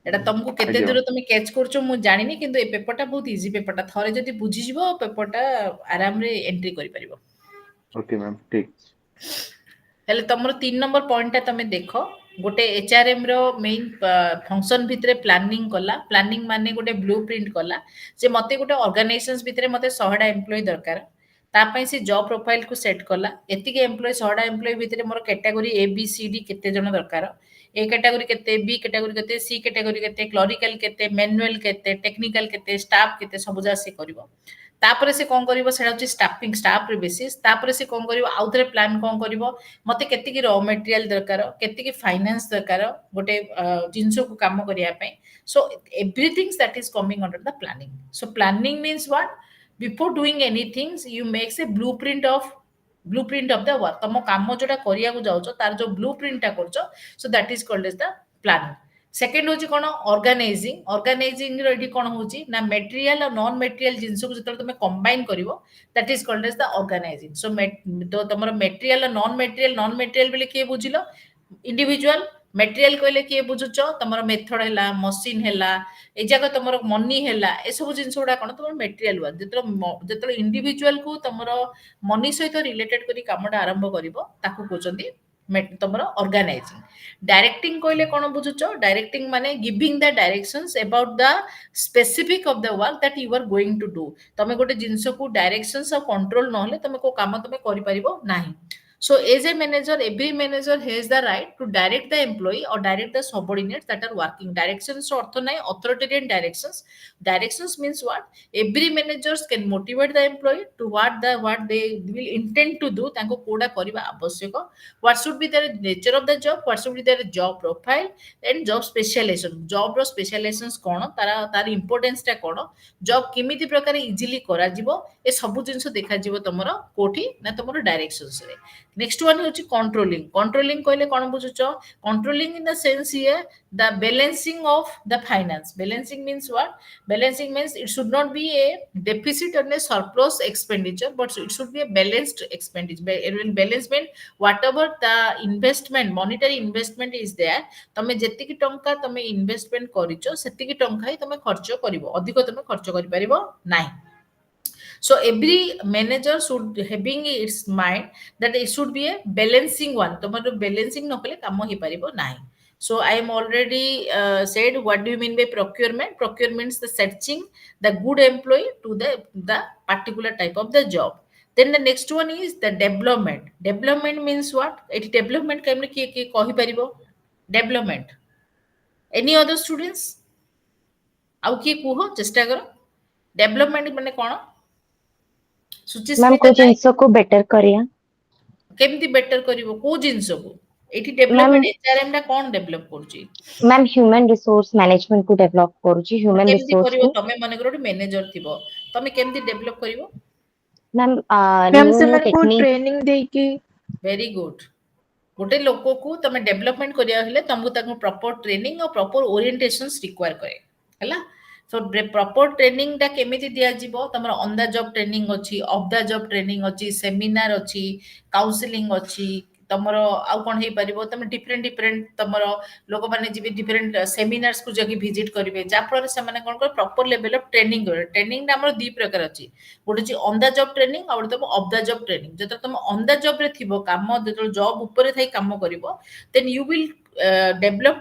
एटा तुमको केते आज्ञा दूर तुम कैच करछो मु जानिनी किंतु ए पेपरटा बहुत इजी पेपरटा थरे जदी बुझी जिवो पेपरटा आराम रे एंट्री करि परिबो ओके मैम ठीक हेले तमरो 3 नंबर पॉइंट ता तमे देखो गोटे एचआरएम रो मेन फंक्शन भितरे प्लानिंग कला प्लानिंग माने गोटे ब्लूप्रिंट कला जे मते गोटे ऑर्गेनाइजेशंस भितरे मते 100 टा एम्प्लॉय दरकार ता पई से जॉब प्रोफाइल को सेट कला एति के एम्प्लॉय 100 टा एम्प्लॉय भितरे मोर category A B C D केते जण दरकार ए कैटेगरी केते बी कैटेगरी केते सी कैटेगरी केते क्लरिकल केते मैनुअल केते टेक्निकल केते स्टाफ केते सब जा से करबो तापर से कोन करिवो सेटा होची स्टाफिंग स्टाफ रे बेसिस तापर से कोन करिवो आउथरे प्लान कोन करिवो मते केति की रॉ मटेरियल दरकार केति की फाइनेंस दरकार गोटे जिंसो को काम करिया पई so everything that is coming under the planning so planning means what before doing anything you makes a blueprint of the work तम काम जोटा करिया को जाउछो तार जो ब्लूप्रिंट टा करछो so that is called as the planning second होची कोन ऑर्गेनाइजिंग रो एडी कोन होची ना मटेरियल और नॉन मटेरियल जिंस को जतले तुमे कंबाइन करिवो that is called as the organising so तो तमरो मटेरियल और नॉन मटेरियल बेले के बुझिलो इंडिविजुअल मटेरियल कहले किए बुझुछ तमरो मेथड हैला मशीन हैला ए जगह तमरो मनी हैला ए सब जिंस गुडा कोन तमरो मटेरियल हुआ जतले इंडिविजुअल को तमरो मनी सहित रिलेटेड करी कामटा आरंभ करिवो ताकू कहउचंदी तमरो ऑर्गेनाइजिंग डायरेक्टिंग कहले कोन बुझुछ डायरेक्टिंग माने giving the directions about the specific of the work that you are going to do तमे गोटे जिंस को डायरेक्शंस और कंट्रोल न होले तमे को काम तमे करि परिबो नाही so as a manager every manager has the right to direct the employee or direct the subordinates that are working directions orth nai authoritarian directions means what every managers can motivate the employee to what they will intend to do tanko koda kariba abasyaka what should be the nature of the job what should be their job profile and job specializations kono tar importance ta kono job kimiti prakare easily kora jibo e sabu jinso dekha jibo tomoro koti na tomoro directions re next one is controlling कहले कोन बुझुछ controlling in the sense here the balancing of the finance balancing means what balancing means it should not be a deficit or a surplus expenditure but it should be a balanced expenditure it will balance mean whatever the investment monetary investment is there तमे जेति की टंका तमे investment करिचो सेति की टंका ही तमे खर्च करिवो अधिक तमे खर्च करि परिबो नाही So every manager should having its mind that it should be a balancing one. tomaro balancing no kale kamo hi paribo nahi. So I am already said what do you mean by procurement. Procurement means the searching the good employee to the particular type of the job. Then the next one is the development. Development means what? It development केमने किए कही परिबो development. Any other students? आउ किए कुह चेष्टा करो. Development माने कौन? Ma'am Suchismita कोई नायक जिनस को बेटर करिया केमती बेटर करिवो को जिंस को एठी मैम डेवलपमेंट एचआरएम टा कोन डेवलप करची मैम ह्यूमन रिसोर्स मैनेजमेंट को डेवलप करूची ह्यूमन केमती रिसोर्स करिवो को तमे माने करो मैनेजर थिबो तमे केमती डेवलप करिवो मैम मैम न्यू न्यू ସେମାନଙ୍କୁ टेक्निक ट्रेनिंग ଦେଇକି वेरी गुड गोटे लोक को तमे डेवलपमेंट करिया हेले तमको ताको प्रॉपर ट्रेनिंग और प्रॉपर ओरिएंटेशंस रिक्वायर करे हला सो प्रॉपर ट्रेनिंग टा केमिति दिया जिवो तमरो ऑन द जॉब ट्रेनिंग अछि ऑफ द जॉब ट्रेनिंग अछि सेमिनार अछि काउंसलिंग अछि तमरो आउ कोन हे परिबो तमे डिफरेंट डिफरेंट तमरो लोक माने जिबि डिफरेंट सेमिनार्स को जगी विजिट करिवे जा फल से माने कोन कर प्रॉपर लेवल ऑफ ट्रेनिंग करे ट्रेनिंग ना हमर दी प्रकार अछि गोटे छि ऑन द जॉब ट्रेनिंग और तम ऑफ द जॉब ट्रेनिंग जत तुम ऑन द जॉब रे थिबो काम जत जॉब ऊपर थाई काम करिवो then you will develop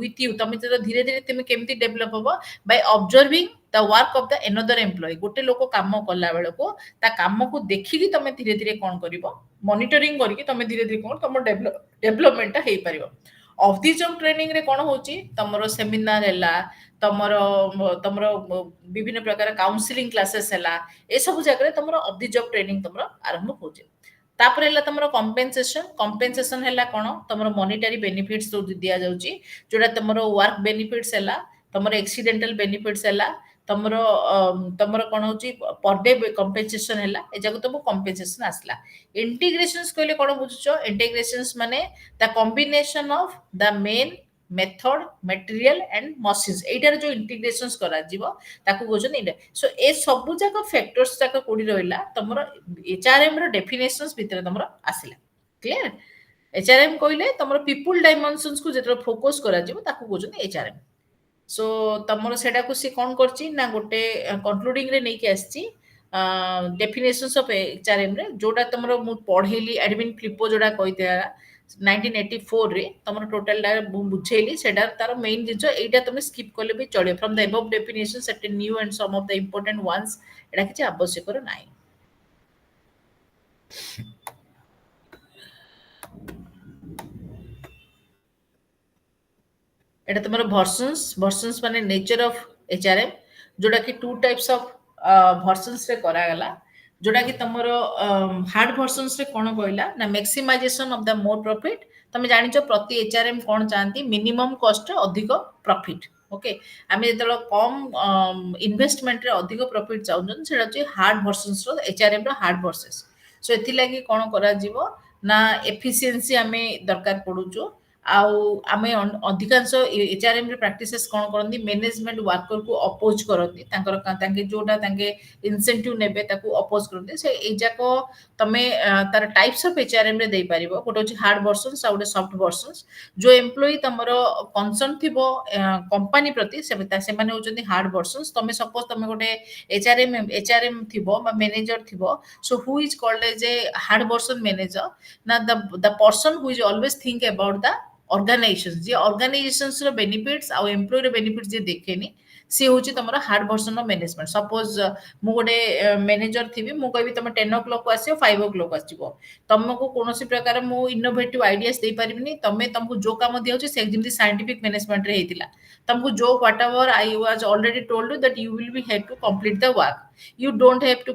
with you तमे जत धीरे धीरे तमे केमती डेवलप होबो by observing the work of the another employee गोटे लोक काम कला बेले को ता काम को देखिकी तमे धीरे धीरे कोन करिवो मॉनिटरिंग करके तमे धीरे धीरे कोन तम डेवलपमेंट हे परिवो ऑफ द जॉब ट्रेनिंग रे कोन होची तमरो सेमिनार हैला तमरो तमरो विभिन्न प्रकार काउंसलिंग क्लासेस हैला ए सब जगह रे तमरो ऑफ द जॉब ट्रेनिंग तमरो आरंभ होचे तापर हैला तमरो कंपेंसेशन हैला कोन तमरो मॉनेटरी बेनिफिट्स तो दिया जाउची जोडा तमरो वर्क बेनिफिट्स हैला तमरो एक्सीडेंटल बेनिफिट्स हैला तमरो तमरो कोन होची पर डे कंपेंसेशन हैला ए जगह तमो कंपेंसेशन आसला इंटीग्रेशंस कहले कोन बुझछो इंटीग्रेशंस माने the combination of the men method material and machines एटार जो इंटीग्रेशंस करा जीवो ताकू गोजन इने सो ए सब जाक फैक्टर्स जाक कोडी रहला तमरो एचआरएम रो डेफिनेशंस भितर तमरो आसिला क्लियर एचआरएम कहले तमरो पीपल डायमेंशंस को जेतर फोकस करा जीवो ताकू गोजन एचआरएम सो तमरो सेडा को सी कोन करची ना गोटे कंक्लूडिंग रे नै के आछी डेफिनेशंस ऑफ एचआरएम रे जोडा तमरो मु पढेली एडमिन फ्लिपो जोडा कहितरा 1984 रे तमरो टोटल बुझेली सेडा तार मेन जिंस एटा तमे स्किप करले भी चले from the above definition set new and some of the important ones एटा किछ आवश्यक रो नाही एटा तमरो वर्सन्स माने नेचर ऑफ एचआरएम जोडा कि टू टाइप्स ऑफ वर्सन्स रे करा गला जोडा कि तमरो हार्ड वर्सन्स रे कोन कहला ना maximisation of the more profit तमे जानिचो प्रति एचआरएम कोन चाहती मिनिमम कॉस्ट रे अधिक प्रॉफिट ओके आमे जेतलो कम इन्वेस्टमेंट रे अधिक प्रॉफिट चाहउछन सेडा छि हार्ड वर्सन्स रो एचआरएम रो हार्ड वर्सेस सो एथि लागि कोन करा जीवो ना एफिशिएंसी आमे दरकार पडुचो आउ आमे अधिकांश एचआरएम रे प्रैक्टिसेस कोन करंदी मैनेजमेंट वर्कर को अपोज करंदी तांके जोटा तांके इंसेंटिव नेबे ताकू अपोज करंदी से ए जाको तमे तार टाइप्स ऑफ एचआरएम रे देई परिबो कोटो छि हार्ड वर्जन्स आउटे सॉफ्ट वर्जन्स जो एम्प्लॉय तमरो कंसर्न थिबो कंपनी प्रति से माने होचंदी हार्ड वर्जन्स तमे सपोज तमे गोटे एचआरएम थिबो बा मैनेजर थिबो so who is called as a hard version manager ना the person who is always think about the organisations जे ऑर्गेनाइजेशंस रो बेनिफिट्स आ एम्प्लॉय रो बेनिफिट्स जे देखेनी सी होची तमरा hard version of management suppose मु गोटे मैनेजर थिबी मु कहबी तमे 10 ओ क्लॉक आसीओ 5 ओ क्लॉक आसीबो तमको कोनोसी प्रकार मु इनोवेटिव आइडियाज दे परिबिनी तमे तमको जो काम दिया होची से जेमति साइंटिफिक मैनेजमेंट रे हेतिला तमको जो whatever I was already told you that you will be have to complete the work you don't have to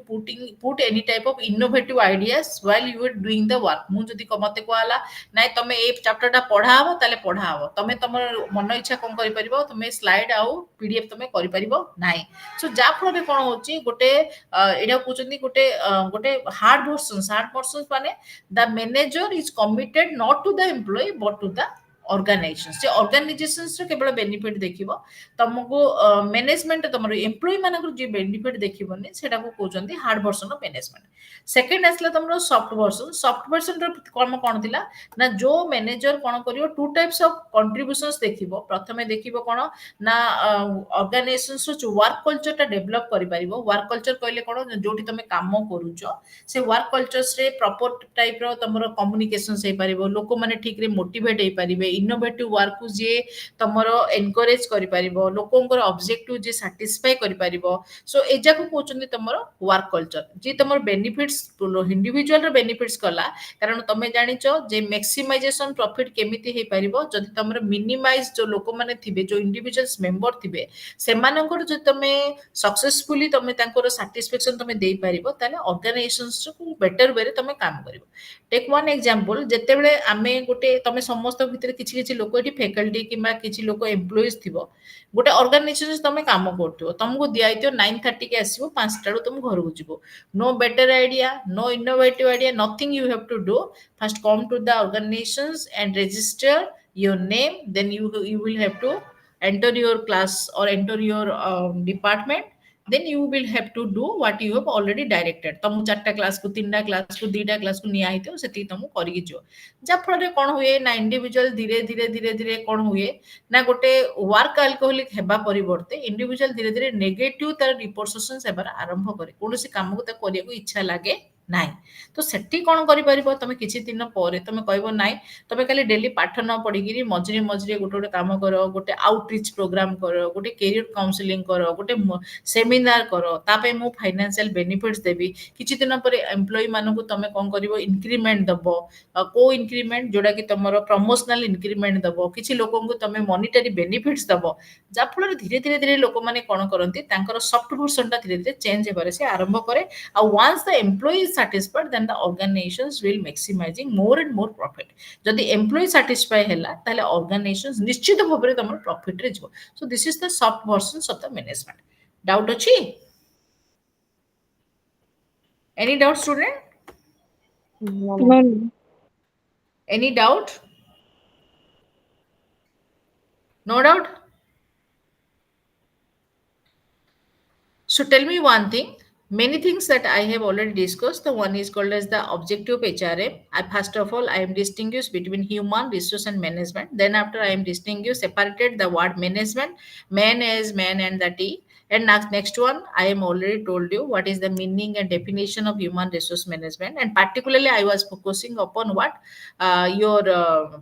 put any type of innovative ideas while you are doing the work मु जदी मते कहला नाइ तमे ए chapter टा पढाबो ताले पढाबो तमे तमर मन इच्छा कोन करि परिबो तमे स्लाइड आउ पीडीएफ तमे करि परिबो नाइ सो जा फल कोन होची गोटे एडा पूछनी गोटे हार्ड वर्सन्स माने the manager is committed not to the employee but to the organisations जे ऑर्गेनाइजेशंस रो केवल बेनिफिट देखिबो तुमको मैनेजमेंट तुम एम्प्लॉय मानक जे बेनिफिट देखिबोनी सेटा को कहउचंदी hard version of management second आसला तुमरो सॉफ्ट वर्जन रो कोन थिला ना जो मैनेजर कोन करियो टू टाइप्स ऑफ कंट्रीब्यूशंस देखिबो प्रथमे देखिबो कोन ना ऑर्गेनाइजेशंस रो वर्क कल्चर ता डेवलप करि परिबो वर्क कल्चर कहले कोन जोटी तुमे काम करूचो से वर्क कल्चर्स रे प्रॉपर टाइप रो तुमरो कम्युनिकेशंस हे परिबो लोक माने ठीक रे मोटिवेट हे परिबे इनोवेटिव वर्क को जे तुमरो एनकरेज करि परिबो लोकंकर ऑब्जेक्टिव जे सैटिस्फाई करि परिबो सो एजा को कहउचंदी तुमरो वर्क कल्चर जे तुमरो बेनिफिट्स इंडिविजुअल रो बेनिफिट्स कला कारण तुमे जानिचो जे मैक्सिमाइजेशन प्रॉफिट केमिति हे परिबो जदि तुमरो मिनिमाइज जो लोक माने थिबे जो इंडिविजुअल्स मेंबर थिबे सेमानकर जे तुमे सक्सेसफुली तुमे तांकर सैटिस्फैक्शन तुमे देई परिबो ताले ऑर्गेनाइजेशंस को बेटर वे रे तुमे काम करिवो टेक वन एग्जांपल जेते बेले आमे गोटे तुमे समस्त भितर किछि किछि लोक एठी फैकल्टी किबा किछि लोक एम्प्लॉइज थिबो गोटे ऑर्गेनाइजेशन तुमे काम करथिबो तुमको दियाइतो 9:30 के आसीबो 5 टाडू तुम घर को जिवो no better idea no innovative idea nothing you have to do first come to the organisations and register your name then you will have to enter your class or enter your department then you will have to do what you have already directed तुम 4टा class को 3टा class को 2टा class को निया हितो सेति तुम करिक जो जा फल कोन हुए ना इंडिविजुअल धीरे धीरे कोन हुए ना गोटे वर्क अल्कोहलिक हेबा परिवर्ते इंडिविजुअल धीरे धीरे नेगेटिव तार रिपोर्सेशन सेबार आरंभ करे कोनोसी काम को त करिया को इच्छा लागे नाइ तो सेठी कोन करि परिबो तमे किछि दिन परे तमे कहबो नाइ तमे खाली डेली पाठ न पढिगिरी मझिरे मझिरे गोटे गोटे काम करो गोटे आउटरीच प्रोग्राम करो गोटे कैरियर काउंसलिंग करो गोटे सेमिनार करो तापे मु फाइनेंशियल बेनिफिट्स देबी किछि दिन परे एम्प्लॉय मानकु तमे कोन करिवो इंक्रीमेंट दबो को इंक्रीमेंट जोडा कि तमरो प्रमोशनल इंक्रीमेंट दबो किछि लोकंकु तमे मॉनिटरी बेनिफिट्स दबो जा फल धीरे धीरे लोक माने कोन करंती तांकर सॉफ्ट वर्जन ता धीरे धीरे चेंज हेबारे से आरंभ करे आ once the employee is satisfied then the organizations will maximizing more and more profit जदि employee satisfy हैला ताले organizations निश्चित भाबरे तमर profit रे जो so this is the soft versions of the management doubt अछि any doubt student No. any doubt no doubt so tell me one thing many things that I have already discussed. The one is called as the objective of HRM. First of all, I am distinguished between human resource and management. Then after I am distinguished, separated the word management, man as man and the T. And next one, I am already told you what is the meaning and definition of human resource management. And particularly, I was focusing upon what your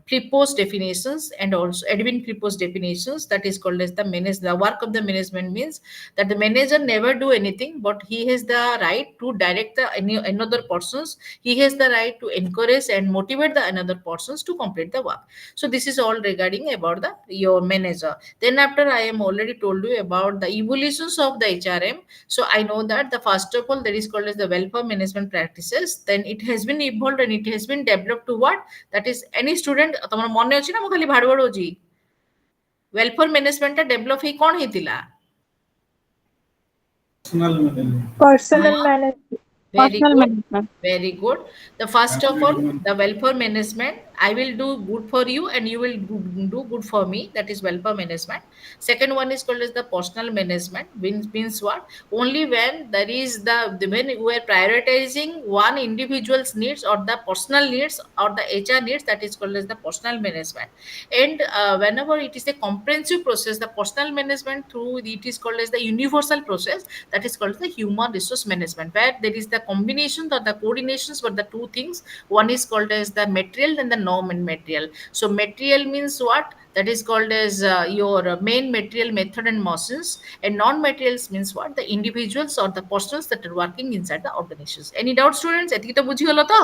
prepost definitions and also admin prepost definitions. That is called as the manage. The work of the management means that the manager never do anything, but he has the right to direct the another persons. He has the right to encourage and motivate the another persons to complete the work. So this is all regarding about the your manager. Then after I am already told you about the evolutions of the HRM. So I know that the first of all that is called as the welfare management practices. Then it has been evolved and it has been developed to what? That is any student तमर मने अछि ना म खाली भाड़ भाड़ होजी welfare management develop he cone हेतिला Personal management. Very good. The first of all, the welfare management. I will do good for you, and you will do good for me. That is welfare management. Second one is called as the personal management. Means what? Only when there is when we are prioritizing one individual's needs or the personal needs or the HR needs. That is called as the personal management. And whenever it is a comprehensive process, the personal management through it is called as the universal process. That is called the human resource management, where there is the combination or the coordinations for the two things. One is called as the material and the non-material. So material means what? That is called as your main material method and motions, and non-materials means what? The individuals or the persons that are working inside the organizations. Any doubt, students? एतिकी तो बुझी गलो तो?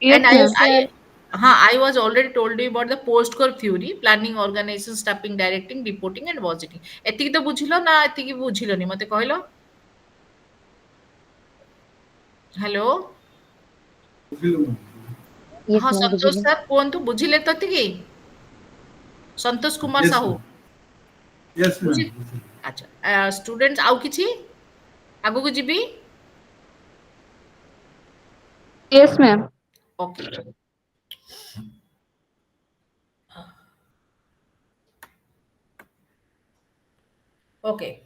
Yes, And ma'am. I was already told you about the post-core theory, planning, organization, staffing, directing, reporting, and budgeting. एतिकी तो बुझिलो ना एतिकी बुझिलोनी मते कहलो? Hello Yes, हाँ ma'am. संतोष बुझिली. Sir कुहतु बुझिले तो एतिकी Santosh Kumar Yes, Sahu Yes, ma'am. अच्छा स्टूडेंट्स आउ किछि आगु को जिबी Yes, ma'am. Okay Okay.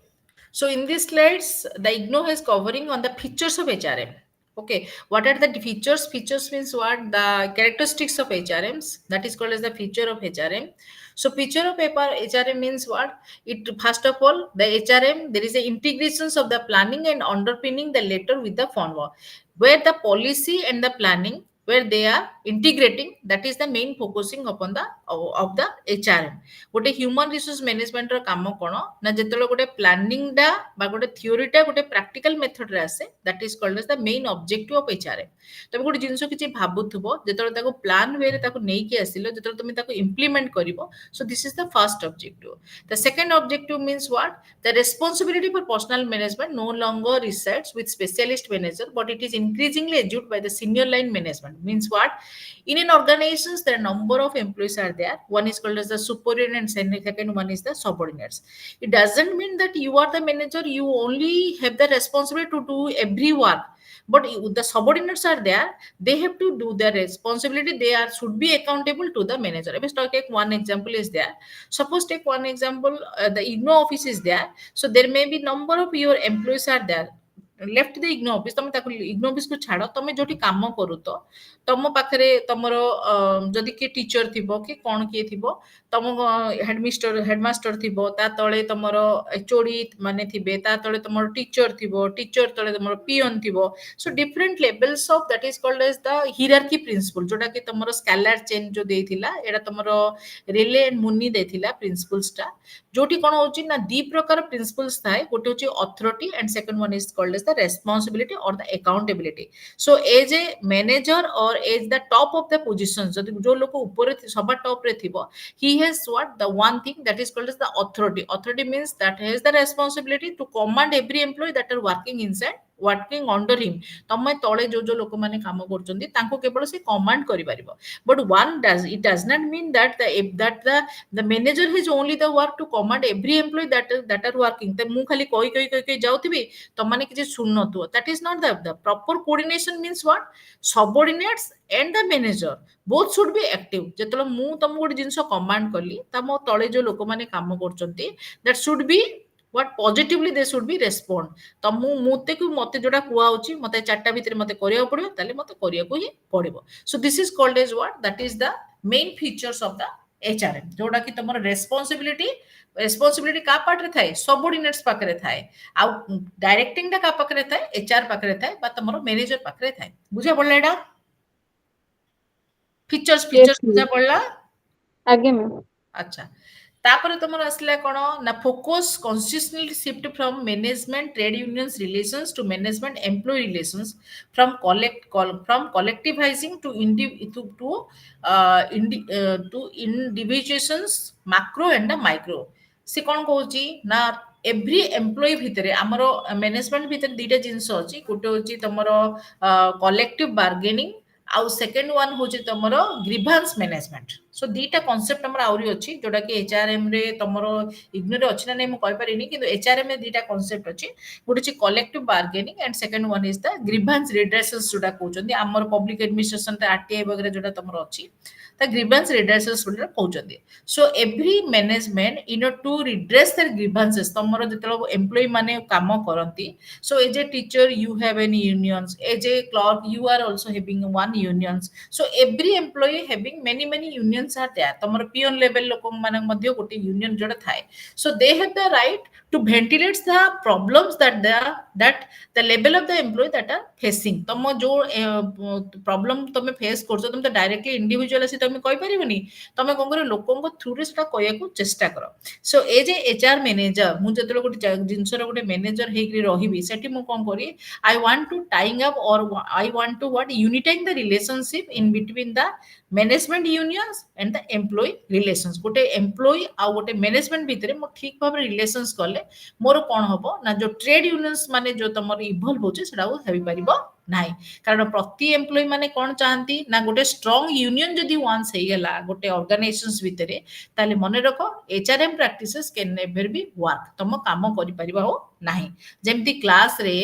So in these slides, the IGNOU is covering on the features of HRM. Okay. What are the features? Features means what? The characteristics of HRMs. That is called as the feature of HRM. So feature of HRM means what? It first of all, the HRM, there is a integrations of the planning and underpinning the latter with the FONWA, where the policy and the planning where they are integrating, that is the main focusing upon the of the HRM. गोटे human resource management काम कौन ना जो गोटे planning टा गोटे थ्योरीटा गोटे practical method रे आसे that is called as the main objective of HRM तुम गोटे जिनस किसी भाबुथबो जो प्लान वे नहीं कि आसिलो जो तुम इम्प्लीमेंट करिवो so this is the first objective the second objective means what the responsibility for personnel management no longer resides with specialist manager but it is increasingly assumed by the senior line management means what in an organizations there are number of employees are there one is called as the superintendent and second one is the subordinates it doesn't mean that you are the manager you only have the responsibility to do every work but the subordinates are there they have to do their responsibility they are should be accountable to the manager if I take one example is there suppose take one example the IGNOU office is there so there may be number of your employees are there left the IGNOU office तुम IGNOU office को छाड़ तुम जो कम करू तो तुम पाखे तुमर जदि किए टीचर थी कि कौन किए थी तुम हेडमास्टर थी तले तुमर एचओडी माने थे तले तुम टीचर थी टीचर तले तुम पियन थी so different levels of that is called as the hierarchy principle जोटा कि तुम स्केलर चेन जो देथिला एटा तुम रिले एंड मुनि देथिला प्रिंसिपल्सटा जोटी कौन होची ना दी प्रकार प्रिंसिपल्स थाए गोटे होची authority and second one is called as the responsibility or the accountability so as a manager or as the top of the position जदि जो लोग ऊपर सभा टॉप रे थिबो he has what the one thing that is called as the authority means that has the responsibility to command every employee that are working inside working under him तमे तळे जो लोक माने काम करचंदी तांको केवल से कमांड करि परिबो but one does it does not mean that the manager has only the work to command every employee that are working त मु खाली कहि जाउथिबी त माने किछि सुन Nathu that is not the proper coordination means what subordinates and the manager both should be active जेतलो मु तम गोटे जिंस कमांड करली त मो तळे जो लोक माने काम करचंती that should be what positively they should be respond तो मुते को मते जोटा कुआ होची मते चारटा भीतर मते करिया पड़ियो ताले मते करिया को ही पड़िबो so this is called as what that is the main features of the HRM जोटा कि तमरो रेस्पॉन्सिबिलिटी का पार्ट रे थाए सबऑर्डिनेट्स पाकरे थाए आ डायरेक्टिंग का पाकरे थाए एचआर पाकरे थाए बा तमरो मैनेजर पाकरे थाए बुझा पड़ला एडा फीचर्स बुझा पड़ला आगे मैम अच्छा तापर तुमर आसला कोन ना focus consistently shift from management trade unions relations to management employee relations from collectivising to individuals macro and micro से कोन कहूची ना एवरी एम्प्लॉय भितरे हमरो मैनेजमेंट भितरे दीटा जिंस अछि गोटे होची तमरो कलेक्टिव बार्गेनिंग आउ सेकंड वन होची तमरो ग्रीवांस मैनेजमेंट सो दीटा कांसेप्ट हमर आउरी अछि जोटा कि एचआरएम रे तमरो इग्नोर अछि ना नै म कहि परिनी किंतु एचआरएम रे दीटा कांसेप्ट अछि गोटे छि collective bargaining and second one is the grievance redressals जोटा कहउचंदी हमर पब्लिक एडमिनिस्ट्रेशन रे आरटीआई वगैरह जोटा तमरो अछि द ग्रीवांस रिड्रेसल्स बोलरा कहउचंदी so every management in to redress their grievances तमरो जतलो एम्प्लॉय माने काम करंती so as a teacher you have any unions as a clerk you are also having one unions so every employee having many unions are there तमरो peon level लोक माने मध्ये गोटे यूनियन जोटा थाए so they have the right to ventilate the problems that the level of the employee that are facing तुम जो problem तुम फेस करछो तुम तो डायरेक्टली इंडिविजुअल से तुम कहि परिबनी तुम कोन करे लोकन को थ्रू रे सेटा कहया को चेष्टा करो so as a HR manager मु जतलो गोटे जिंसर गोटे मैनेजर हेकरी रहिबी सेठी मु कोन करी I want to tying up और I want to what uniting the relationship in between the management unions and the employee relations गोटे एम्प्लॉय आ गोटे मैनेजमेंट भितरे मो ठीक भाबे रिलेशंस करले मोर कोन हबो ना जो ट्रेड यूनियंस माने जो तमर इवॉल्व होचे सेटा हेबि परिबो नाही कारण प्रति एम्प्लॉय माने कोन चाहंती ना गोटे स्ट्रांग यूनियन जदी वांस हे गेला गोटे ऑर्गेनाइजेशंस भितरे ताले मने रखो HRM practices can never be work तम काम करि परिबा हो नाही जेमति क्लास रे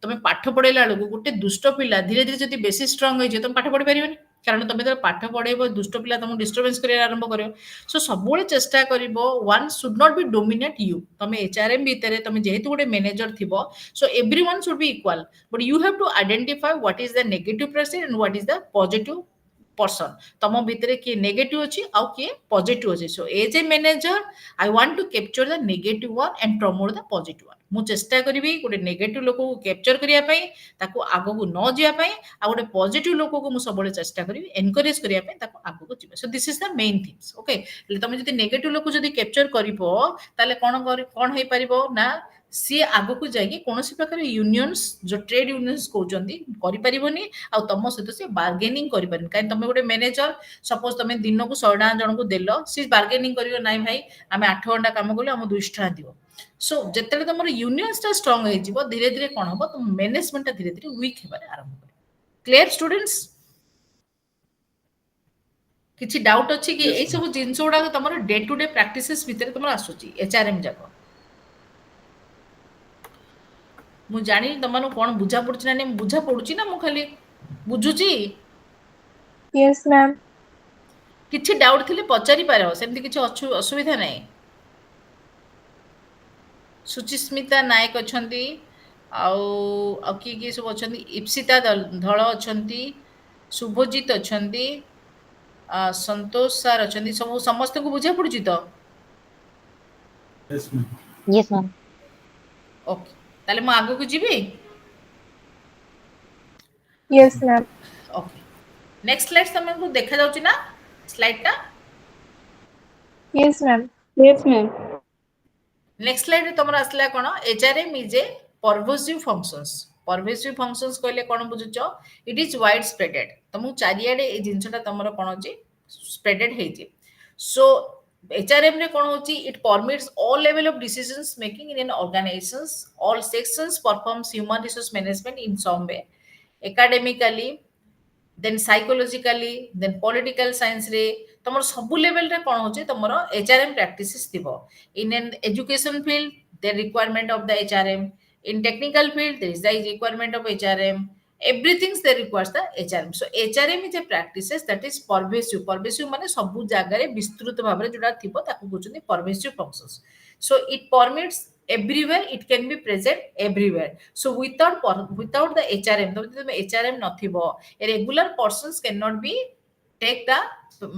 तमे पाठ पढेला लोग गोटे दुष्ट पिला धीरे धीरे जदी बेसी स्ट्रांग होई जे तुम पाठ पढि परिबनी କାରଣ ତମେ ଯେତେବେଳେ ପାଠ ପଢେଇବ ଦୁଷ୍ଟ ପିଲା ତମକୁ ଡିଷ୍ଟର୍ବାନ୍ସ କରିବା ଆରମ୍ଭ କରିବ। ସୋ ସବୁବେଳେ ଚେଷ୍ଟା କରିବ one should not be dominate you. ତମେ ଏଚଆରଏମ୍ ଭିତରେ ତମେ ଯେହେତୁ ଗୋଟେ ମ୍ୟାନେଜର ଥିବ, so every one should be equal, but you have to identify what is the negative person and what is the positive person. तम भितर किए नेगेटिव अच्छी आउ किए पॉजिटिव अच्छी। So as a manager I want to capture the negative one and promote the positive one. मु चेष्टा करी गोटे नेगेटिव लोक को कैप्चर करिया पई, ताको आगो को न जिया पई, आ गोटे पॉजिटिव लोक को मु सबले चेष्टा करी एनकरेज करिया पई, ताको आगो को जिबे। So this is the main things. Okay, तमे जदि नेगेटिव लोक को जदि कैप्चर करिवो ताले कोन होई परिबो ना, सी आगो को जाइए कौन प्रकार यूनियंस जो ट्रेड यूनियंस कहते करें आ तुम सहित सी बार्गेनिंग करें कहीं तुम गोटे मैनेजर सपोज तुम दिन को 100 टका जन को देल, सी बार्गेनिंग कर ना भाई आम 8 घंटा कम कलु आम 200 टका दिव। सो जिते तुम यूनियंसटा स्ट्रंग हो धीरे धीरे कौन हम तुम मैनेजमेंट धीरे धीरे वीक होबार आरंभ कर। Clear students? किसी डाउट अच्छी कि यही सब जिनस गुड़ा तुम डे टू डे प्रैक्टिसेस भितर तुम आसूची एचआरएम जाक? मु जानी तुम कौन बुझा पड़ी ना नहीं, बुझा पड़ी ना, मु खाली बुझुची। Yes, ma'am. किसी डाउट थी पचारि पार, सेमती किसी असुविधा नहीं। सुचिस्मिता नायक अच्छा, किए सब अच्छा, इप्सिता धल अच्छा, शुभजीत अच्छा, संतोष सार अच्छा, सब समस्त को बुझा पड़ी तो? Yes, ma'am. Yes, ma'am. Okay, ताले मु आगो को जीवी। Yes, ma'am. Okay, next slide तुमको देखा जाउची ना स्लाइडटा? Yes, ma'am. Yes, ma'am. Next slide रे तुमरा आसला कोन? HRM is a pervasive functions. Pervasive functions कहले कोन बुझुचो? It is wide spreaded. तुमको चारियाडे ए जिंसटा तुमरा कोन होची स्प्रेडेड हेची। सो एचआरएम रे कोन होची? It permits all level of decisions making in an organisations, all sections performs human resource management in some way, academically, then psychologically, then political science रे तुम सब लेवल रे कौन होचे तुम एचआरएम प्रैक्टिसेस थिबो। In an education field the requirement of the HRM, in technical field there is the requirement of HRM, everything they requires the HRM. So HRM is a practices that is pervasive. Pervasive माने सब जगह रे विस्तृत भाव रे जोडा थिबो ताकू कहउछनी pervasive functions. So it permits everywhere, it can be present everywhere. So without the HRM, तो HRM नथिबो, a regular persons cannot be take the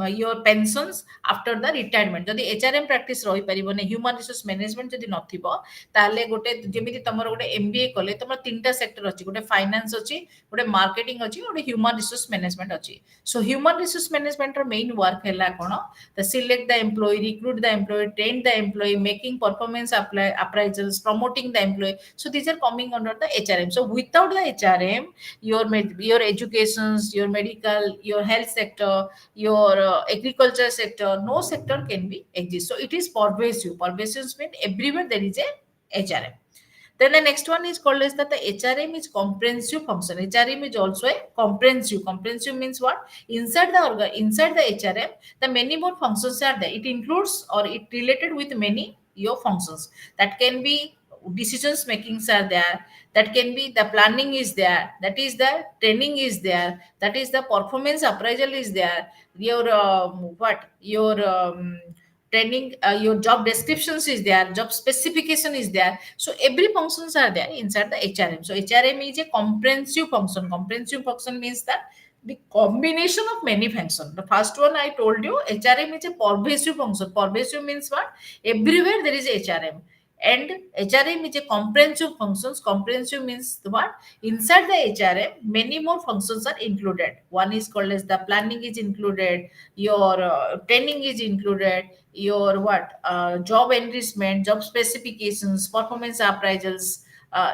your pensions after the retirement. जदि एचआरएम प्रैक्टिस रही परिबो ने, ह्यूमन रिसोर्स मैनेजमेंट जदि नथिबो, ताले गोटे जेमिति तमरो गोटे MBA कले तमरो तीनटा सेक्टर अछि, गोटे फाइनेंस अछि, गोटे मार्केटिंग अछि, गोटे ह्यूमन रिसोर्स मैनेजमेंट अछि। सो ह्यूमन रिसोर्स मैनेजमेंट रो मेन वर्क हैला कोन? The select the employee, recruit the employee, train the employee, making performance appraisals, promoting the employee. So these are coming under the HRM. So without the HRM, your educations, your medical, your health sector, your agriculture sector, no sector can be exist. So it is pervasive. Pervasive means everywhere there is a HRM. Then the next one is called as that the HRM is comprehensive function. HRM is also a comprehensive. Comprehensive means what? Inside the HRM, the many more functions are there. It includes or it related with many your functions. That can be decisions makings are there. That can be the planning is there. That is the training is there. That is the performance appraisal is there. Your training, your job descriptions is there, job specification is there. So every functions are there inside the HRM. So HRM is a comprehensive function. Comprehensive function means that the combination of many functions. The first one I told you, HRM is a pervasive function. Pervasive means what? Everywhere there is HRM. And HRM is a comprehensive functions. Comprehensive means what? Inside the HRM, many more functions are included. One is called as the planning is included, your training is included, your job enrichment, job specifications, performance appraisals,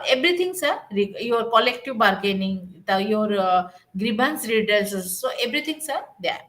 everything sir, your collective bargaining, your grievance redressals. So everything sir there.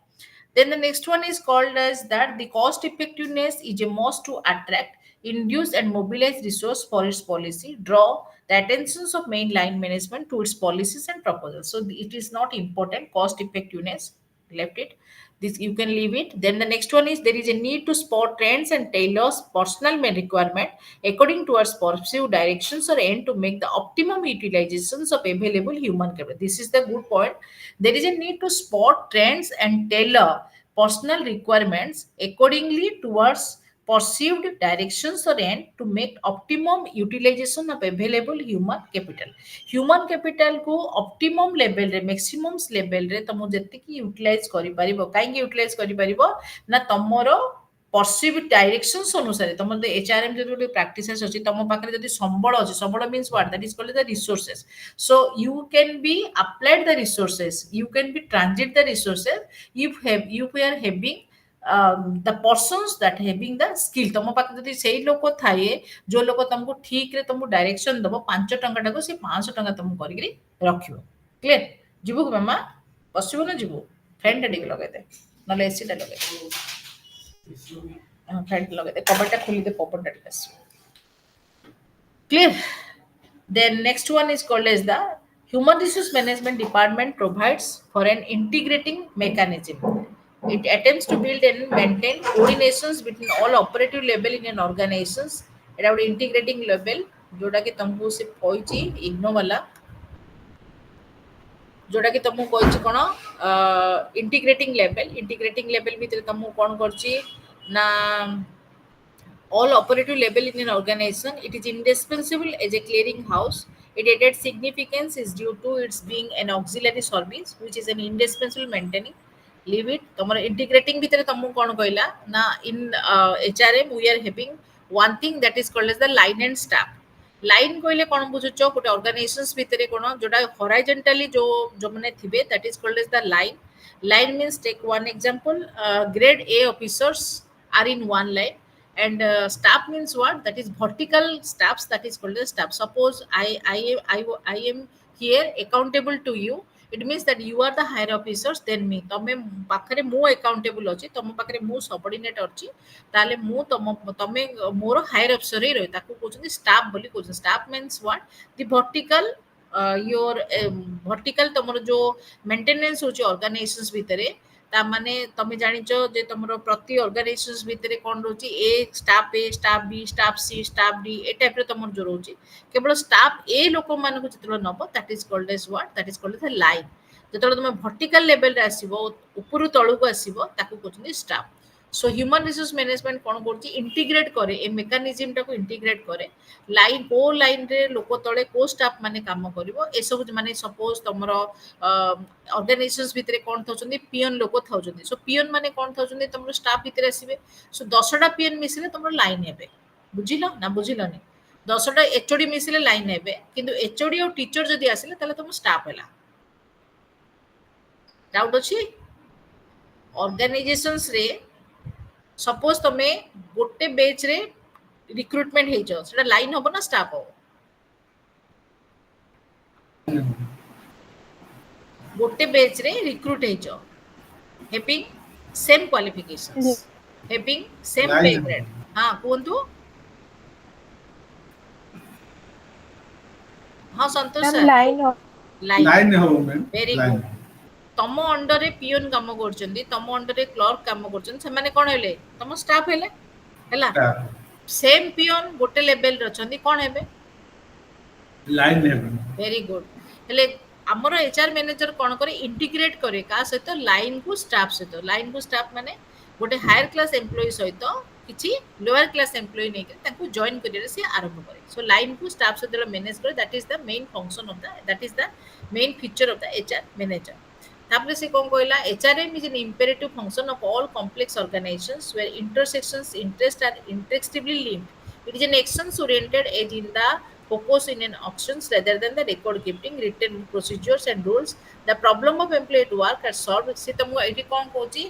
Then the next one is called as that the cost effectiveness is a must to attract, induce and mobilize resource for its policy, draw the attentions of main line management to its policies and proposals. So it is not important cost effectiveness, left it. This you can leave it. Then the next one is there is a need to spot trends and tailors personal requirement according to our perceived directions or aim to make the optimum utilizations of available human capital. This is the good point. There is a need to spot trends and tailor personal requirements accordingly towards perceived directions or end to make optimum utilization of available human capital. Human capital को optimum level रे maximum level रे तुम जेतिकी utilize करि परिबो काहेकि utilize करि परिबो ना तमरो perceived directions अनुसार तुम HRM जो गोटे practices अछि तुम पाखरे जदि संबळ अछि संबळ means what that is called the resources. So you can be applied the resources, you can be transit the resources if we are having the persons that having the skill. तुम पाख जदि सेही लोक थाए जो लोक तुमको ठीक रे तुमको डायरेक्शन दबो 5 टंका टाको से 500 टंका तुम करिकरी रखियो. क्लियर जीवो को मामा पसिबो न जीवो फैन टा टिक लगे दे नले एसी टा लगे फैन लगे दे कबटा खोली दे पपन टा टिक clear. Then next one is called as the Human Resource Management Department provides for an integrating mechanism. It attempts to build and maintain coordinations between all operative level in an organizations. एटा ଗୋଟେ integrating level जोटा कि तुमको से कहछि इग्नो वाला जोटा कि तुमको कहछि कोन integrating level भीतर तुमको कोन करछि ना all operative level in an organization. It is indispensable as a clearing house. Its added significance is due to its being an auxiliary service which is an indispensable maintaining. Leave it. तमर integrating भीतर तुमको कोन कहला ना in HRM we are having one thing that is called as the line and staff. Line कहले कोन बुझुचो गोटे organisations भीतर कोन जोटा हॉरिजॉन्टली जो माने थिबे that is called as the line. Line means take one example, grade A officers are in one line and staff means what, that is vertical staffs, that is called as staff. Suppose I am here accountable to you, it means that you are the higher officers than me. तमे पाखरे मो accountable अछि तम पाखरे मो subordinate अछि ताले मो तमे मोर higher officer रे ताकू कोचन staff बोली कोचन. Staff means what, the vertical your vertical तमरो जो maintenance होछि organizations भितरे ता माने तमे जानिचो जे तमरो प्रति ऑर्गेनाइजेशंस भितरे कोन रोची A staff B staff C staff D A type रे तमरो जो रोची केवल स्टाफ ए लोक मान को जतलो नबो that is called as what, that is called as line. जतलो तमे वर्टिकल लेवल रे आसीबो ऊपर तळु को आसीबो ताकू कोचनी staff. So human resource management कोन करची इंटीग्रेट करे ए मेकानिज्म टा को इंटीग्रेट करे लाइन को लाइन रे लोक तळे को स्टाफ माने काम करबो ए सब माने सपोज तमरो ऑर्गेनाइजेशंस भितरे कोन थौचंदी पियन लोक थौचंदी. सो पियन माने कोन थौचंदी तमरो स्टाफ भितरे आसीबे. सो 10 टा पियन मिसिले तमरो लाइन हेबे. बुझिलो ना बुझिलोनी 10 टा एचओडी मिसिले लाइन हेबे किंतु एचओडी और टीचर जदी आसिले तले तम स्टाफ हैला. डाउट अछि ऑर्गेनाइजेशंस रे सपोज तमे गोटे बेच रे रिक्रूटमेंट हे जो सेटा लाइन होबो ना स्टाफ हो. गोटे बेच रे रिक्रूट हे जो having same qualifications having same पे ग्रेड. हां कोंतु हां संतोष सर लाइन हो मैम वेरी गुड. तम अंडर रे पियन काम करचंदी तम अंडर रे क्लर्क काम करचंदी से माने कोन हेले तम स्टाफ हेले हैला. सेम पियन गोटे लेवल रचंदी कोन हेबे लाइन हेबे. Very good. हेले हमर एचआर मैनेजर कोन करे इंटीग्रेट करे का सहित लाइन को स्टाफ सहित. लाइन को स्टाफ माने गोटे हायर क्लास एम्प्लॉय सहित किछि लोअर क्लास एम्प्लॉय नै के ताकू जॉइन करियर से आरंभ करे. सो लाइन को स्टाफ सहित मैनेज करे that is the main function of the that is the main feature of the HR manager. तापर से कोन कहला HRM is an imperative function of all complex organisations where intersections interest are interactively linked. It is an actions oriented as in the focus in an actions rather than the record keeping written procedures and rules. The problem of employee at work are solved. से तुमको eighty cone Kochi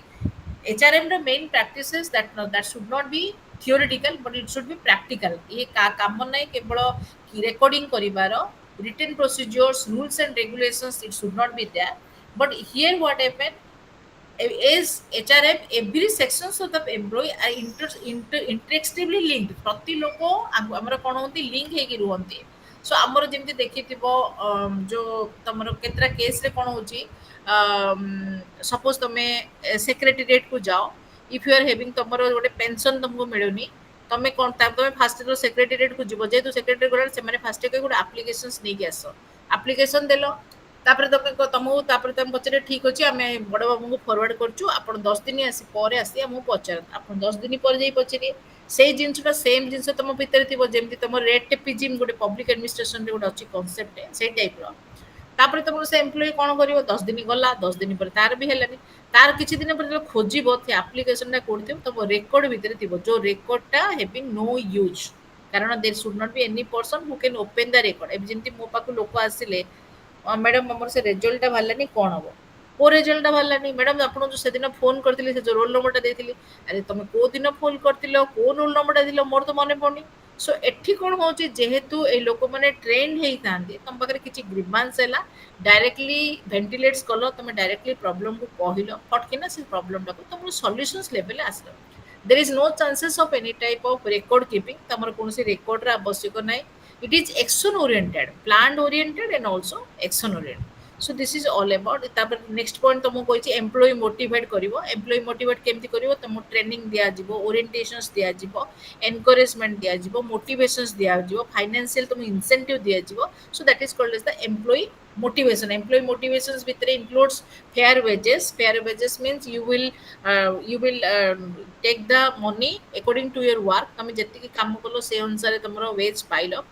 HRM the main practices that should not be theoretical but it should be practical. ये काम नै केवल recording करिवार written procedures rules and regulations it should not be there. But here what happened is HRM every sections of the employee are interactively linked. प्रति लोक हमर कोन होती link हे कि रुहंती. सो हमर जेमति देखिथिबो जो तमरो केतरा केस रे कोन होची सपोज तुम सेक्रेटेरिएट को जाओ, इफ यू आर हैविंग तुमर गोटे पेंशन तुमको मिलूनी, तुम कौन तुम फास्ट सेक्रेटेरिएट को जीव, जेहेतु सेक्रेटेरी गला से फास्ट गोटे आप्लिकेशंस नहीं आस, आप्लिकेशन देल, तापर तुमको तापर तुम पचारे ठीक अच्छे आम बड़ बाबू को फरवर्ड करछु, आप 10 दिन आसी पर आसी आमको पचार, आप 10 दिन पर जाई पचारे से जिनटा सेम जिन तुम भितर थी जमी तुम रेट टेपिजिम गोटे पब्लिक एडमिनिस्ट्रेशन गोटे अच्छी कनसेप्ट से टाइप तापर तुम से एम्प्लॉय कौन कर 10 दिन गला 10 दिन पर तार भी है तार किसी दिन पर खोजब से आप्लिकेशन कौन तुम रेकर्ड भितर थी जो रेकर्डटा हैविंग नो यूज, कारण there should not be any person who can open the record. एबे जंती मो पाखु लोक आसिले, मैडम हमर से रिजल्ट बाहरलानी कौन हम को रिजल्ट बाहरलानी, मैडम आपन जो से दिन फोन करथिले से जो रोल नंबरटा देथिली, अरे तुम को दिन फोन करथिलो को रोल नंबरटा दिलो मोर तो मने पड़नी। सो एठी कोन होची जेहेतु ए लोक माने ट्रेन हेई थांदी, तुम पाखरे किछि ग्रीवांस हैला डायरेक्टली वेंटिलेट्स कलो, तुम डायरेक्टली प्रॉब्लम को कहिलो फटकिना से प्रॉब्लम टाको तुम सॉल्यूशंस लेवल आसलो। there is no chances of any type of record keeping, तमर कोनसी रेकॉर्ड रा आवश्यक नाही, it is action oriented, planned oriented and also action oriented. So this is all about तापर next point तुमको कहछि एम्प्लॉय मोटिवेट करिवो, एम्प्लॉय मोटिवेट केमति करिवो, तुम training दिया जिवो, ओरिएंटेशंस दिया जिवो, एनकरेजमेंट दिया जिवो, मोटिवेशंस दिया जिवो, फाइनेंशियल तुम इंसेंटिव दिया जिवो, so that is called as the employee motivation. Employee motivations भितर includes fair wages. Fair wages means you will take the money according to your work, तुम जति काम कलो से अनुसार तुमरो वेज पाइलो,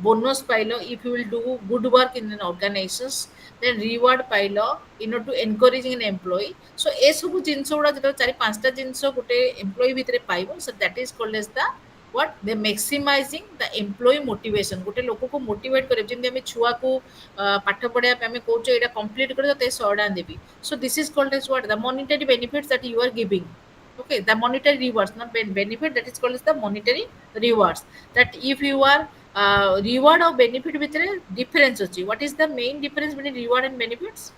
bonus पाइलो if you will do good work in an organizations, then reward pilo in order to encouraging an employee. So ए सब जिंस गुडा जतो चारि पांचटा जिंस गोटे एम्प्लॉय भितर पाइबो, so that is called as the what the maximizing the employee motivation. गोटे लोक को motivate करे जेमि हम छुआ को पाठ पढिया पे हम कहूछ एटा कंप्लीट कर ते 100 डा देबी, so this is called as what the monetary benefits that you are giving. Okay, the monetary rewards, not benefit, that is called as the monetary rewards. That if you are reward or benefit भितर difference अछि, what is the main difference between reward and benefits?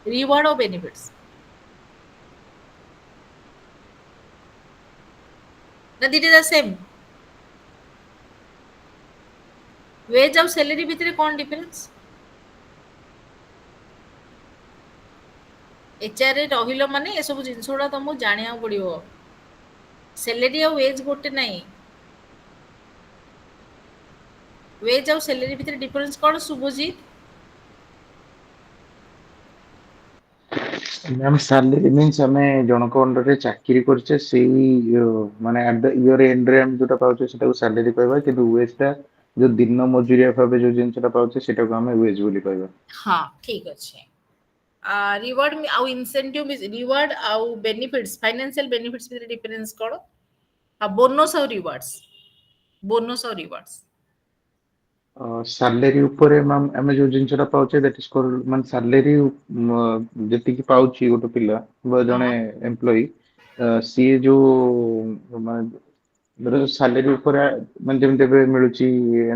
Reward or benefits that it is the same. Wage और salary भितर कौन difference? HR रहिलो माने ए सब जिंस गुडा तुमको जानिया पड़िवो, salary और वेज गोटे नाही, वेज और सैलरी भितर डिफरेंस कौन सुबुजीत? मैम सैलरी मींस हमें जनक अंडर रे चाकरी करछे सेही माने एट द ईयर एंड रे हम जोटा पाउछे सेटा को सैलरी कहबा, किंतु वेजटा जो दिन मजूरिया भाबे जो जिनसटा पाउछे सेटा को हमें वेज बोली कहबा। हाँ ठीक अच्छे। रिवार्ड आउ इंसेंटिव रिवार्ड आउ बेनिफिट्स, फाइनेंशियल बेनिफिट्स भितर डिफरेंस कौन? बोनस और रिवार्ड्स, बोनस और रिवार्ड्स सैलरी ऊपर मैम हमें जो जिनसटा पाउछे दैट इज कॉल्ड मान सैलरी जति की पाउची गोटे पिला बा जने एम्प्लॉय सी जो माने सैलरी ऊपर मान जेम देबे मिलुची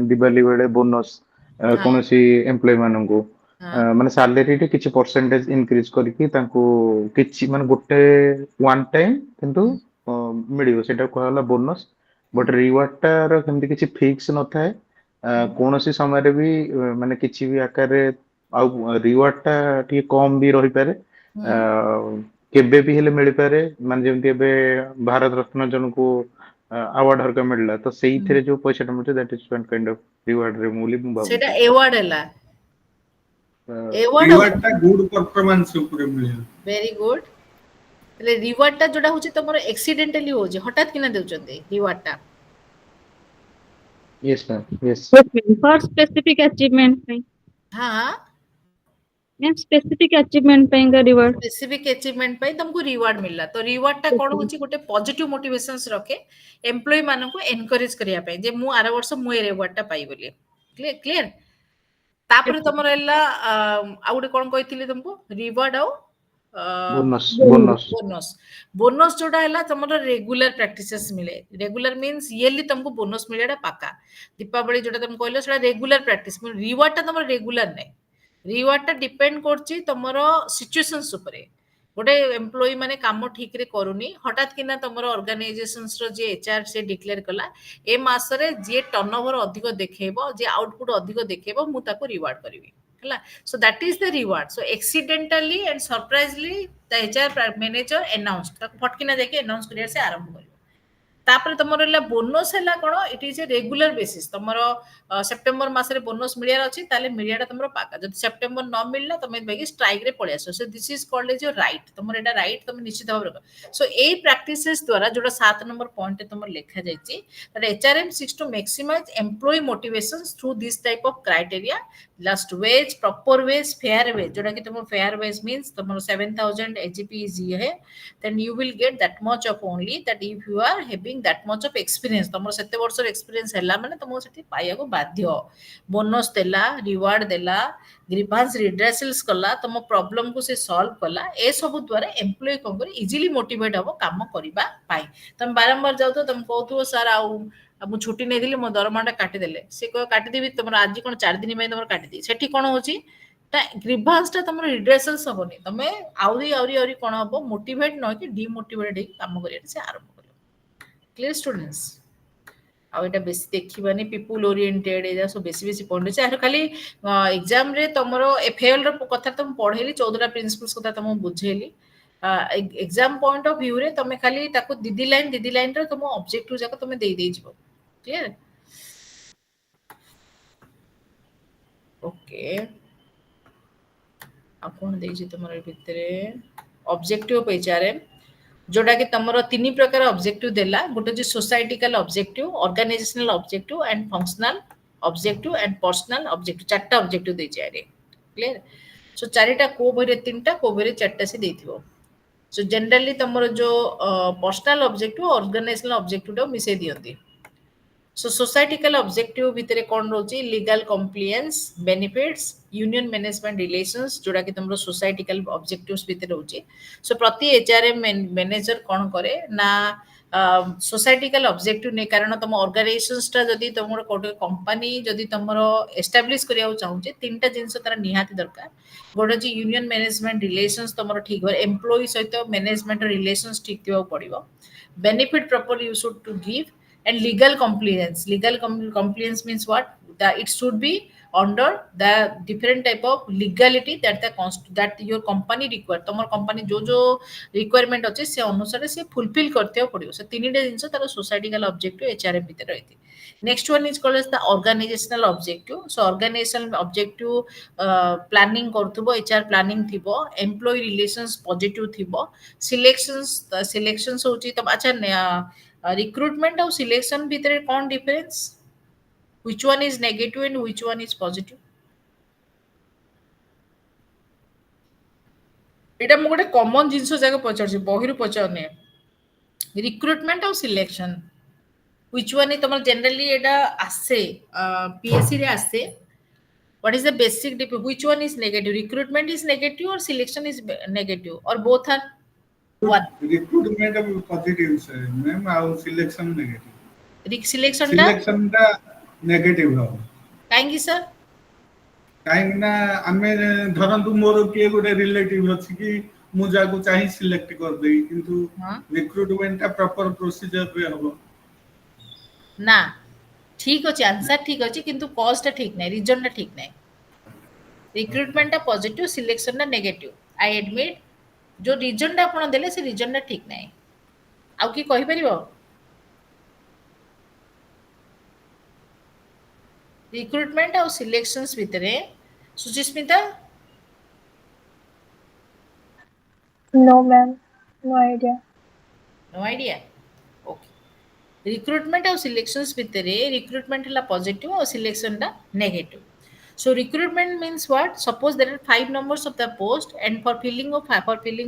दिवाली बेले बोनस कोनोसी एम्प्लॉय माननको माने सैलरी रे किछि परसेंटेज इंक्रीज करके तांको किछि माने गोटे वन टाइम किंतु मिलियो सेटा कहला बोनस, बट रिवार्ड टा केमति किछि फिक्स न थाए, कोनोसी समय रे भी माने किछि भी आकार रे आ रिवार्ड टा ठीक कम भी रही पारे, केबे भी हेले मिल पारे, माने जेमति एबे भारत रत्न जन को अवार्ड हरका मिलला तो सेही थरे जो पैसा टा मिलते that is one kind of reward रे मूली बाबू सेटा अवार्ड हैला, रिवार्ड टा गुड परफॉर्मेंस ऊपर मिलियो। Very good. ले रिवार्ड टा जोडा होची तमरो एक्सीडेंटली हो जे हठात किना देउचंदे रिवार्ड टा। Yes ma'am yes for specific achievement पे, हां मैम स्पेसिफिक अचीवमेंट पे का रिवार्ड, स्पेसिफिक अचीवमेंट पे तुमको रिवार्ड मिलला, तो रिवार्ड टा कोन होची गोटे पॉजिटिव मोटिवेशंस रखे एम्प्लॉय मानन को एनकरेज करिया पे जे मु आर वर्ष मु ए रिवार्ड टा पाई बोली। क्लियर तापर तमरो हैला आ गोटे कोन कहिथिले तुमको रिवार्ड आउ बोनस बोनस बोनस बोनस जोड़ा है तुम रेगुलर प्रैक्टिसेस मिले, रेगुलर मीन्स इयरली तुमको बोनस मिलेगा पाका। दीपावली जोड़ा तुम कहलो सेटा रेगुलर प्रैक्टिस, रिवार्ड टा तुम रेगुलर नहीं, रिवार्ड टा डिपेंड करछि तुमर सिचुएशंस ऊपर। गोटे एम्प्लॉय माने काम ठीक रे करूनी हठात किना तुमर ऑर्गेनाइजेशंस रो जे एचआर से डिक्लेयर कला ए मास रे जे टर्नओवर अधिक देखेबो जे आउटपुट अधिक देखेबो मु ताको रिवार्ड करबी। So that is the reward. So accidentally and surprisingly the HR manager announced फटकिना जाके announce करिया से आरंभ करियो तापर तुमर रहला बोनस हैला कोन it is a regular basis तुमर सेप्टेम्बर मास रे बोनस मिलियार अछि ताले मिलियाडा तुमर पाका जदि सेप्टेम्बर न मिलला तमे बेगी स्ट्राइक रे पळे आसो so this is called as your right तुमर एटा राइट तुम निश्चित भाबरे सो ए प्रैक्टिसेस द्वारा जोडा 7 नंबर पॉइंट तुमर लेखा जायछि that HRM seeks to maximise employee motivations through this type of criteria last wage proper wage fair wage जोडा कि तुम फेयर वेज मींस तुमर 7000 एजीपी इज है then you will get that much of only that if you are having that much of experience तमर सेते वर्षर experience हैला माने तमो सेठी पाइया को बाध्य बोनस देला रिवार्ड देला ग्रीवांस रिड्रेसल्स कला तम प्रॉब्लम को से सॉल्व कला ए सब द्वारा एम्प्लॉय कोन कर इजीली मोटिवेट हो काम करिबा पाई तम बारंबार जाउ तो तम कहतु सर आउ मु छुट्टी नै दिली मो दरमाटा काटी देले से को काटी देबी तमर आज कोन 4 दिन में तमर काटी दी सेठी कोन होची ग्रीवांस ता तुम रिड्रेसल्स होनी तुम आउरी आउरी आउरी कोन हबो मोटिवेट न कि डिमोटिवेटेड हे काम करिया से आरंभ करियो क्लियर स्टूडेंट्स आ एटा बेसी देखिबानी पीपल ओरिएंटेड एजा सो बेसी बेसी पॉइंट छै आरो खाली एग्जाम रे तमरो एफएल रो कथा तुम पढेली 14 टा प्रिंसिपल्स कथा तुम बुझेली एग्जाम पॉइंट ऑफ व्यू रे तुम खाली ताको दीदी लाइन रे तुम ऑब्जेक्टिव जाको तुम देई देई जिवो क्लियर ओके कौन देखिए तुम भितर ऑब्जेक्टिव ऑफ एचआरएम जोटा कि तुम 3 प्रकार ऑब्जेक्टिव देला गोटे जो societal objective organisational objective and functional objective and personal objective चारटा ऑब्जेक्टिव दे जारे क्लियर सो चारिटा को बरे तीनटा को बरे चारटा से देथिबो सो जनरली तुम जो पर्सनल ऑब्जेक्टिव ऑर्गेनाइजेशनल ऑब्जेक्टिव तो मिसे दियंती सो सोसाइटिकल ऑब्जेक्टिव भितर कौन रोची legal compliance benefits union management relations जोड़ा कि तुम सोसाइटिकल ऑब्जेक्टिव्स भितर रोची सो प्रति एचआरएम मैनेजर कौन करे ना सोसाइटिकल ऑब्जेक्टिव ने कारण तुम ऑर्गेनाइजेशंस ता जदी तुम कोटे कंपनी जदी तुमरो एस्टैब्लिश करिया चाहूचे तीनटा जिंस तार निहाती दरकार गोटे जी यूनियन मैनेजमेंट रिलेशंस तुमरो ठीक हो एम्प्लॉय सहित मैनेजमेंट रिलेशंस ठीक थिबा पड़िबो benefit proper you should to give and legal compliance compliance means what that it should be under the different type of legality that your company require tomor company जो requirement अछि से अनुसार से fulfill करते पड़ियो से तीनटा जिंस तार सोसाइटिकल ऑब्जेक्टिव एचआरएम भीतर रहिते next one is called as the organizational objective so organizational objective planning करथबो एचआर प्लानिंग थिबो एम्प्लॉय रिलेशंस पॉजिटिव थिबो सिलेक्शंस होची तब अच्छा recruitment और selection भितर कौन difference which one is negative and which one is positive एटा मो गोटे कॉमन जिंस जाके पचारछि बहिरु पचारने रिक्रुटमेंट और सिलेक्शन which one is तमर जनरली एटा आसे पीएससी रे आसे what is the basic difference which one is negative recruitment is negative or selection is negative or both are one recruitment positive से ma'am आउ selection negative selection ता negative हो काहेकि sir काहे ना हमें धरंतु मोर के गोटे रिलेटिव अछि कि मु जाको चाहि सिलेक्ट कर देई किंतु रिक्रूटमेंट ता प्रॉपर प्रोसीजर पे हबो ना ठीक अछि आंसर ठीक अछि किंतु कॉस्ट ता ठीक नै रीजन ता ठीक नै रिक्रूटमेंट ता पॉजिटिव सिलेक्शन ता नेगेटिव आई एडमिट जो रीजन ता आपण देले से रीजन ता ठीक नै आउ की कहि परिबो रिक्रूटमेंट और सिलेक्शंस भितरे Suchismita No, ma'am. No idea. No idea okay recruitment और सिलेक्शंस भितरे रिक्रूटमेंट हला पॉजिटिव और सिलेक्शन ता negative so recruitment means what suppose there are 5 numbers of the post and for filling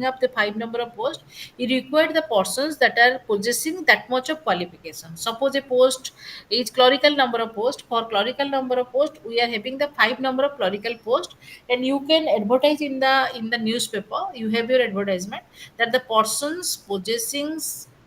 up the 5 number of post you require the persons that are possessing that much of qualification suppose a post is clerical number of post for clerical number of post we are having the 5 number of clerical post and you can advertise in the newspaper you have your advertisement that the persons possessing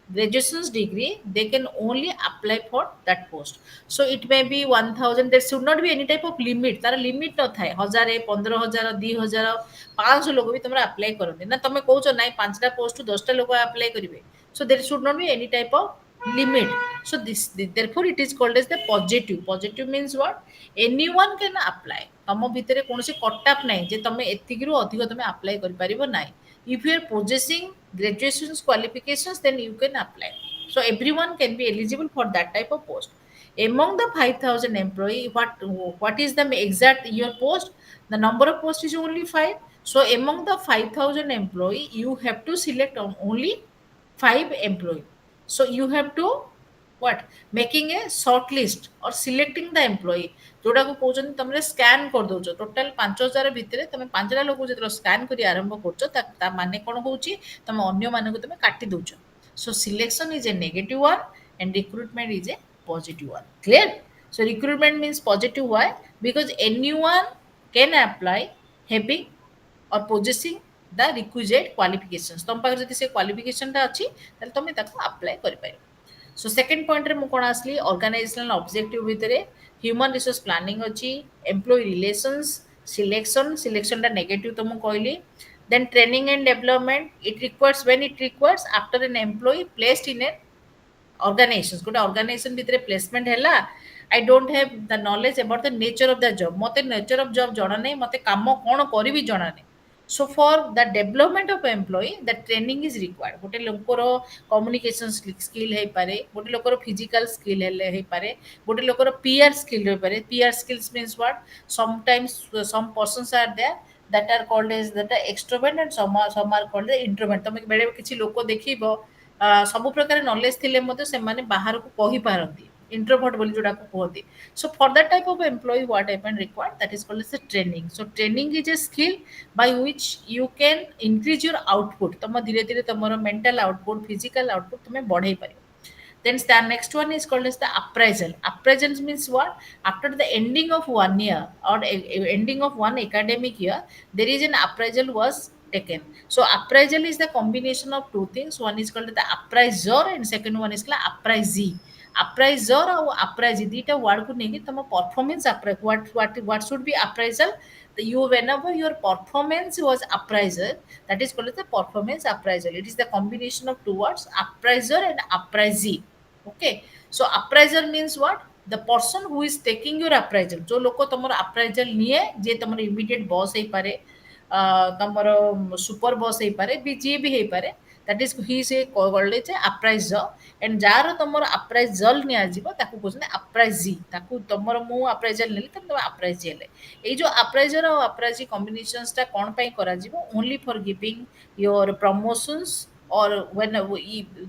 graduation's degree they can only apply for that post so it may be 1000 there should not be any type of limit तार limit न थाए 1000 15000 2000 500 लोग भी तुमरा apply करते ना तमे कहउछ नाही 5टा पोस्ट 10टा लोग अप्लाई करिवे so there should not be any type of limit So therefore it is called as the positive. Positive means what? Anyone can apply. ତମ ଭିତରେ କୌଣସି କଟଅଫ୍ ନାହିଁ ଯେ ତମେ ଏତିକିରୁ ଅଧିକ ତମେ ଆପ୍ଲାଏ କରିପାରିବ ନାହିଁ. If you are possessing graduation qualifications, then you can apply. So everyone can be eligible for that type of post. Among the 5,000 employee, what is the exact your post? The number of posts is only 5. So among the 5,000 employee, you have to select only 5 employee. So you have to what? Making a short list or selecting the employee. जोड़ा को कहउछन तमरे scan कर दोछ total 5000 भितरे तमे 5टा लोक जेतरो scan करी आरंभ करछ ता माने कोन होउची तमे अन्य माने को तमे काटी दोछ. So selection is a negative one and recruitment is a positive one. Clear? So recruitment means positive. Why? Because anyone can apply having or possessing the requisite qualifications. तुम पाखरे जदि से क्वालिफिकेशन ता अछि तले तुम ताको अप्लाई करि पाइबो. So second point रे मु कोन आसली organizational objective भितरे human resource planning अछि, employee relations, selection ता negative तो मु कहली. Then training and development, it requires when it requires after an employee placed in an organizations. Good organization भितरे placement हैला. I don't have the knowledge about the nature of the job. मते nature of job जणा नै, मते काम कोन करिवि जणा नै. So for the development of employee, the training is required. गोटे लोकर communication skill है पारे, गोटे लोकर physical skill है पारे, गोटे लोकर PR skill है पारे. PR skills means what? Sometimes some persons are there that are called as that are extrovert and some are called the introvert. तमे बेले किछि लोक देखिबो सब प्रकार नॉलेज थिले मते से माने बाहर को कहि पारंती. Introvert बोली जोड़ा को कहती. So for that type of employee, what happen required? That is called as a training. So training is a skill by which you can increase your output. तम धीरे धीरे तमरो mental output, physical output तमे बढ़ाई पारियो. Then the next one is called as the appraisal. Appraisal means what? After the ending of 1 year or ending of one academic year, there is an appraisal was taken. So appraisal is the combination of two things. One is called the appraiser and second one is called appraisee. Appraiser or appraisee dita word को नहीं तम performance what should be appraisal? You whenever your performance was appraiser, that is called as the performance appraisal. It is the combination of two words, appraiser and appraisee. Okay, so appraiser means what? The person who is taking your appraisal. जो लोग तमर appraisal निये जे तमर immediate boss है पारे, तमर super boss है पारे, जे भी है पारे. That is he is called as appraiser and jar तमर appraisal निया जीवो ताकू कहछन appraisee. ताकू तमर मु appraisal नेली तम appraisee हेले. ए जो appraiser और appraisee combinations ता कोन पई करा जीवो? Only for giving your promotions or when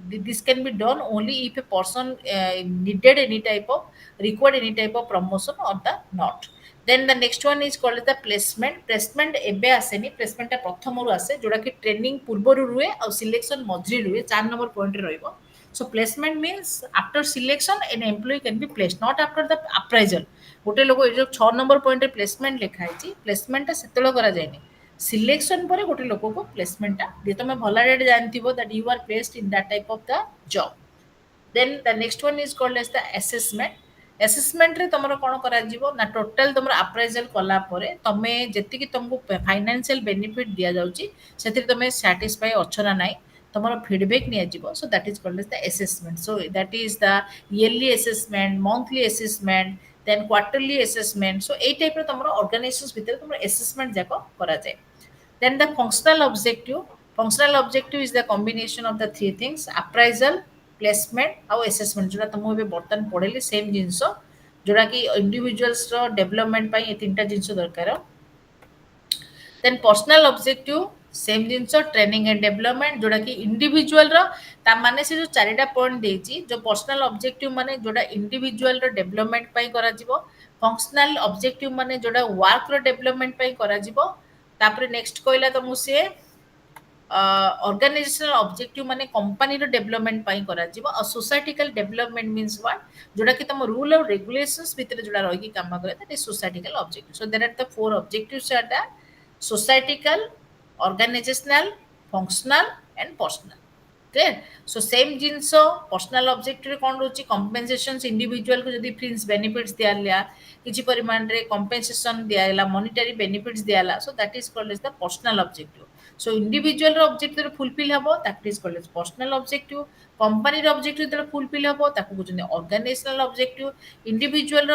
this can be done only if a person needed any type of required any type of promotion or the not. Then the next one is called the placement. Placement एबे आसेनी. placement ता प्रथम रु आसे जोडा कि training पूर्व रु रुए और सिलेक्शन मझरी रुए 4 नंबर पॉइंट रे रहइबो. So placement means after selection an employee can be placed, not after the appraisal. गोटे लोग ए जो 6 नंबर पॉइंट रे प्लेसमेंट लिखा है प्लेसमेंट ता सेतलो करा जायनी. सिलेक्शन पर गोटे लोक को प्लेसमेंट ता जे तमे भला red जानथिबो that you are placed in that type of the job. Then the next one is called as the assessment. Assessment रे तमरो कोन करा जीवो ना टोटल तमरो अप्राइजल कला परे तमे जेति कि तुमको फाइनेंशियल बेनिफिट दिया जाउची सेति तमे सैटिस्फाई अछना नाइ तमरो फीडबैक निया जीवो. So that is called as the assessment. So that is the yearly assessment, monthly assessment, then quarterly assessment. So A type row तमरो organisations भितर तमरो assessment जाको करा जाय. Then the functional objective. Functional objective is the combination of the three things: appraisal, placement और assessment. जोड़ा तुम एबे बर्तन पढेली same जिंसो जोड़ा कि इंडिविजुअल्स रो डेवलपमेंट पई ए तीनटा जिंसो दरकार. Then personal objective सेम जिंसो ट्रेनिंग एंड डेवलपमेंट जोड़ा कि इंडिविजुअल रो ता माने से जो चारिटा पॉइंट देची जो पर्सनल ऑब्जेक्टिव माने जोड़ा इंडिविजुअल रो डेवलपमेंट पई करा जिवो. फंक्शनल ऑब्जेक्टिव माने जोड़ा वर्क रो डेवलपमेंट पई करा जिवो. तापरे नेक्स्ट कहला त मुसे ऑर्गेनाइजेशनल ऑब्जेक्टिव माने कंपनी रो डेवलपमेंट पई करा जिवो. और सोसाइटिकल डेवलपमेंट मींस व्हाट? जोड़ा कि तम रूल और रेगुलेशंस भितर जोड़ा रही कि काम करे that is societal objective. So there are the four objectives are that: societal, organizational, functional and personal. Clear? So same जिंसो पर्सनल ऑब्जेक्टिव रे कोन रोची कंपेंसेशंस इंडिविजुअल को जदी फ्रिंज बेनिफिट्स दियाला किछि परिमाण रे कंपेंसेशन दियाला मॉनेटरी बेनिफिट्स दियाला. So that is called as the personal objective. So individual objective fulfill habo, that is called as personal objective. Company objective যেটা fulfill habo ତାକୁ କହୁଛନ୍ତି organizational objective. Individual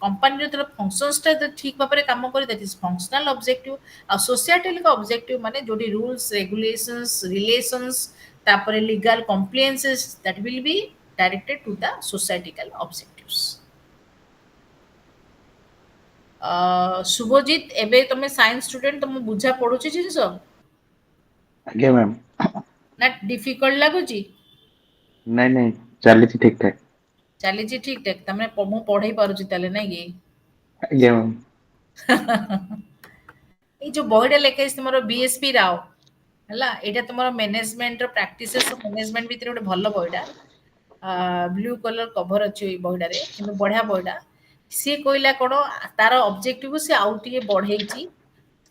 company ର functions ଟା ଠିକ ଭାବରେ କାମ করে, that is functional objective. ଆଉ societal objective ମାନେ ଯୋଉଠି rules, regulations, relations, ତାପରେ legal compliances, that will be directed to the societal objectives. Subhajit एबे तुम साइंस स्टूडेंट तुम बुझा पड़ुची जिनस आज्ञा मैम ना डिफिकल्ट लागुची नहीं नहीं चली ठीक ठाक चली ठीक ठाक तमने मु पढ़ाई पारुची ताले ना ये आज्ञा मैम ये जो बहिडा लेखा तुमरो बीएसपी राव हला एटा तुमरो मैनेजमेंट रो प्रैक्टिसेस मैनेजमेंट भीतर गोटे भलो बहिडा ब्लू कलर कवर अछि ए बहिडा रे किंतु बढ़िया बहिडा सी कोइला कोन तार ऑब्जेक्टिव से आउट ये बढ़ेची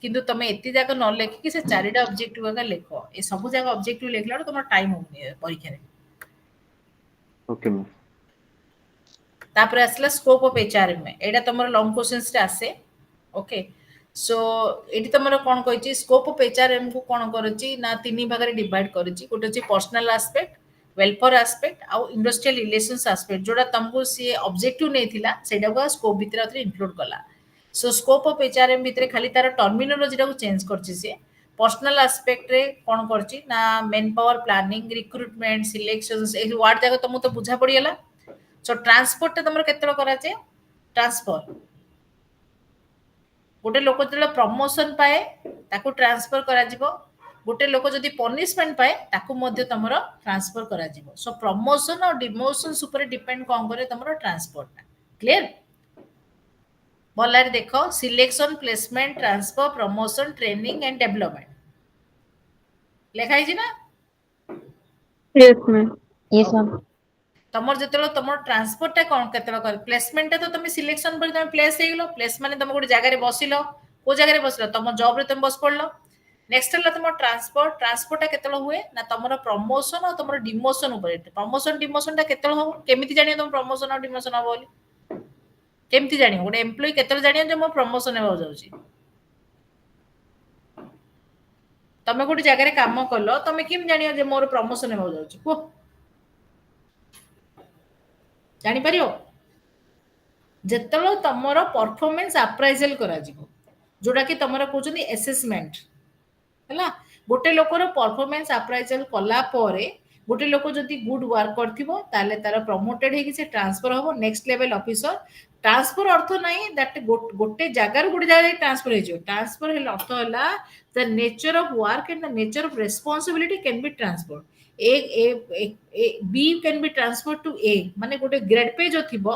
किंतु तमे एति जाक न लेखि कि से चारिटा ऑब्जेक्टिव का लेखो ए सब जाक ऑब्जेक्टिव लेखला तुम टाइम होनी परीक्षा रे ओके मैम तापर आसला स्कोप ऑफ एचआरएम में एटा तमरो लॉन्ग क्वेश्चंस रे आसे ओके सो एटी तमरो कोन कहछि स्कोप ऑफ एचआरएम को कोन करछि ना तीन भाग रे डिवाइड करछि कोटे छि पर्सनल एस्पेक्ट वेलफेयर एस्पेक्ट आउ इंडस्ट्रियल रिलेशंस एस्पेक्ट जोडा तुमको सी ऑब्जेक्टिव नै थिला सेटा को स्कोप भीतर अथरे इंक्लूड कला सो स्कोप ऑफ एचआरएम भीतर खाली तार टर्मिनोलॉजी को चेंज करछि से पर्सनल एस्पेक्ट रे कोन करछि ना main power planning recruitment selections a word जाको तुम तो बुझा पड़ियला सो ट्रांसपोर्ट तमरो केतरो करा जे ट्रांसफर गोटे लोक जले प्रमोशन पाए ताको ट्रांसफर करा जिवो गोटे लोक जदि पनिशमेंट पाए ताको मध्ये तमरो ट्रांसफर करा जिवो सो प्रमोशन और डिमोशन ऊपर डिपेंड कोन करे तमरो ट्रांसपोर्ट क्लियर बोलार देखो selection placement transfer promotion training and development लेखाई छी ना Yes, ma'am. Yes, ma'am. तमर जतलो तमर ट्रांसपोर्ट टा कोन केतलो कर प्लेसमेंट टा तो तुम सिलेक्शन पर तुम प्लेस हे गेलो प्लेस माने तुम गोटे जगह रे बसिलो को जगह रे बसिलो तुम जॉब रे तुम बस पड़लो नेक्स्ट हला तुम ट्रांसपोर्ट ट्रांसपोर्ट टा केतलो हुए ना तमरो प्रमोशन और तमरो डिमोशन ऊपर प्रमोशन डिमोशन टा केतलो हो केमिति जानियो तुम प्रमोशन और डिमोशन हो बोली केमिति जानियो गोटे एम्प्लॉय केतलो जानियो जे मो प्रमोशन हे हो जाउची तमे गोटे जगह रे काम करलो तमे किम जानियो जे मोर प्रमोशन हे हो जाउची को जानी पारियो जेतलो तमरो परफॉर्मेंस अप्राइजल करा जिवो जोडा कि तमरो कहउछनी असेसमेंट हला गोटे लोकर परफॉर्मेंस अप्राइजल कला परे गोटे लोक जदि गुड वर्क करथिबो ताले तार प्रमोटेड हे कि से ट्रांसफर होबो नेक्स्ट लेवल ऑफिसर ट्रांसफर अर्थ नाही दैट गोटे जगार गोटे जगह ट्रांसफर हे जो ट्रांसफर हे अर्थ होला the nature of work and the nature of responsibility can be transferred A B can be transferred to A माने गोटे ग्रेड पे जो थिबो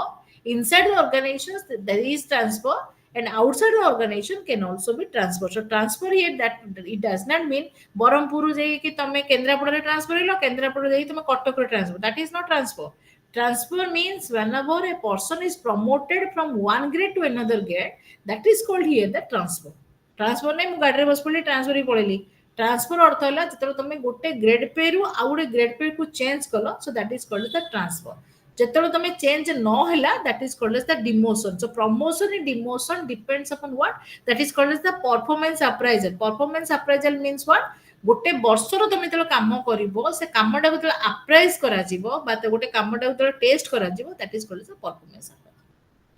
inside the organization there is transfer and outside the organization can also be transfer so transfer here that it does not mean Barampur जे कि तमे केंद्रापड़ा रे transfer hello Kendrapara जे तमे कटक रे transfer that is not transfer transfer means whenever a person is promoted from one grade to another grade that is called here the transfer नै मु गाडी रे बस पड़ली ट्रांसफर ही पड़ली ट्रांसफर अर्थ होला जतरो तमे गोटे ग्रेड पे रु आ गोटे ग्रेड पे को चेंज कलो so that is called the transfer जतरो तमे चेंज न हैला that is called the demotion so promotion and demotion depends upon what that is called the performance appraisal means what गोटे वर्षर तमे जतरो काम करिवो से कामटा को अप्राइज करा जिवो बा गोटे कामटा को टेस्ट करा जिवो that is called the performance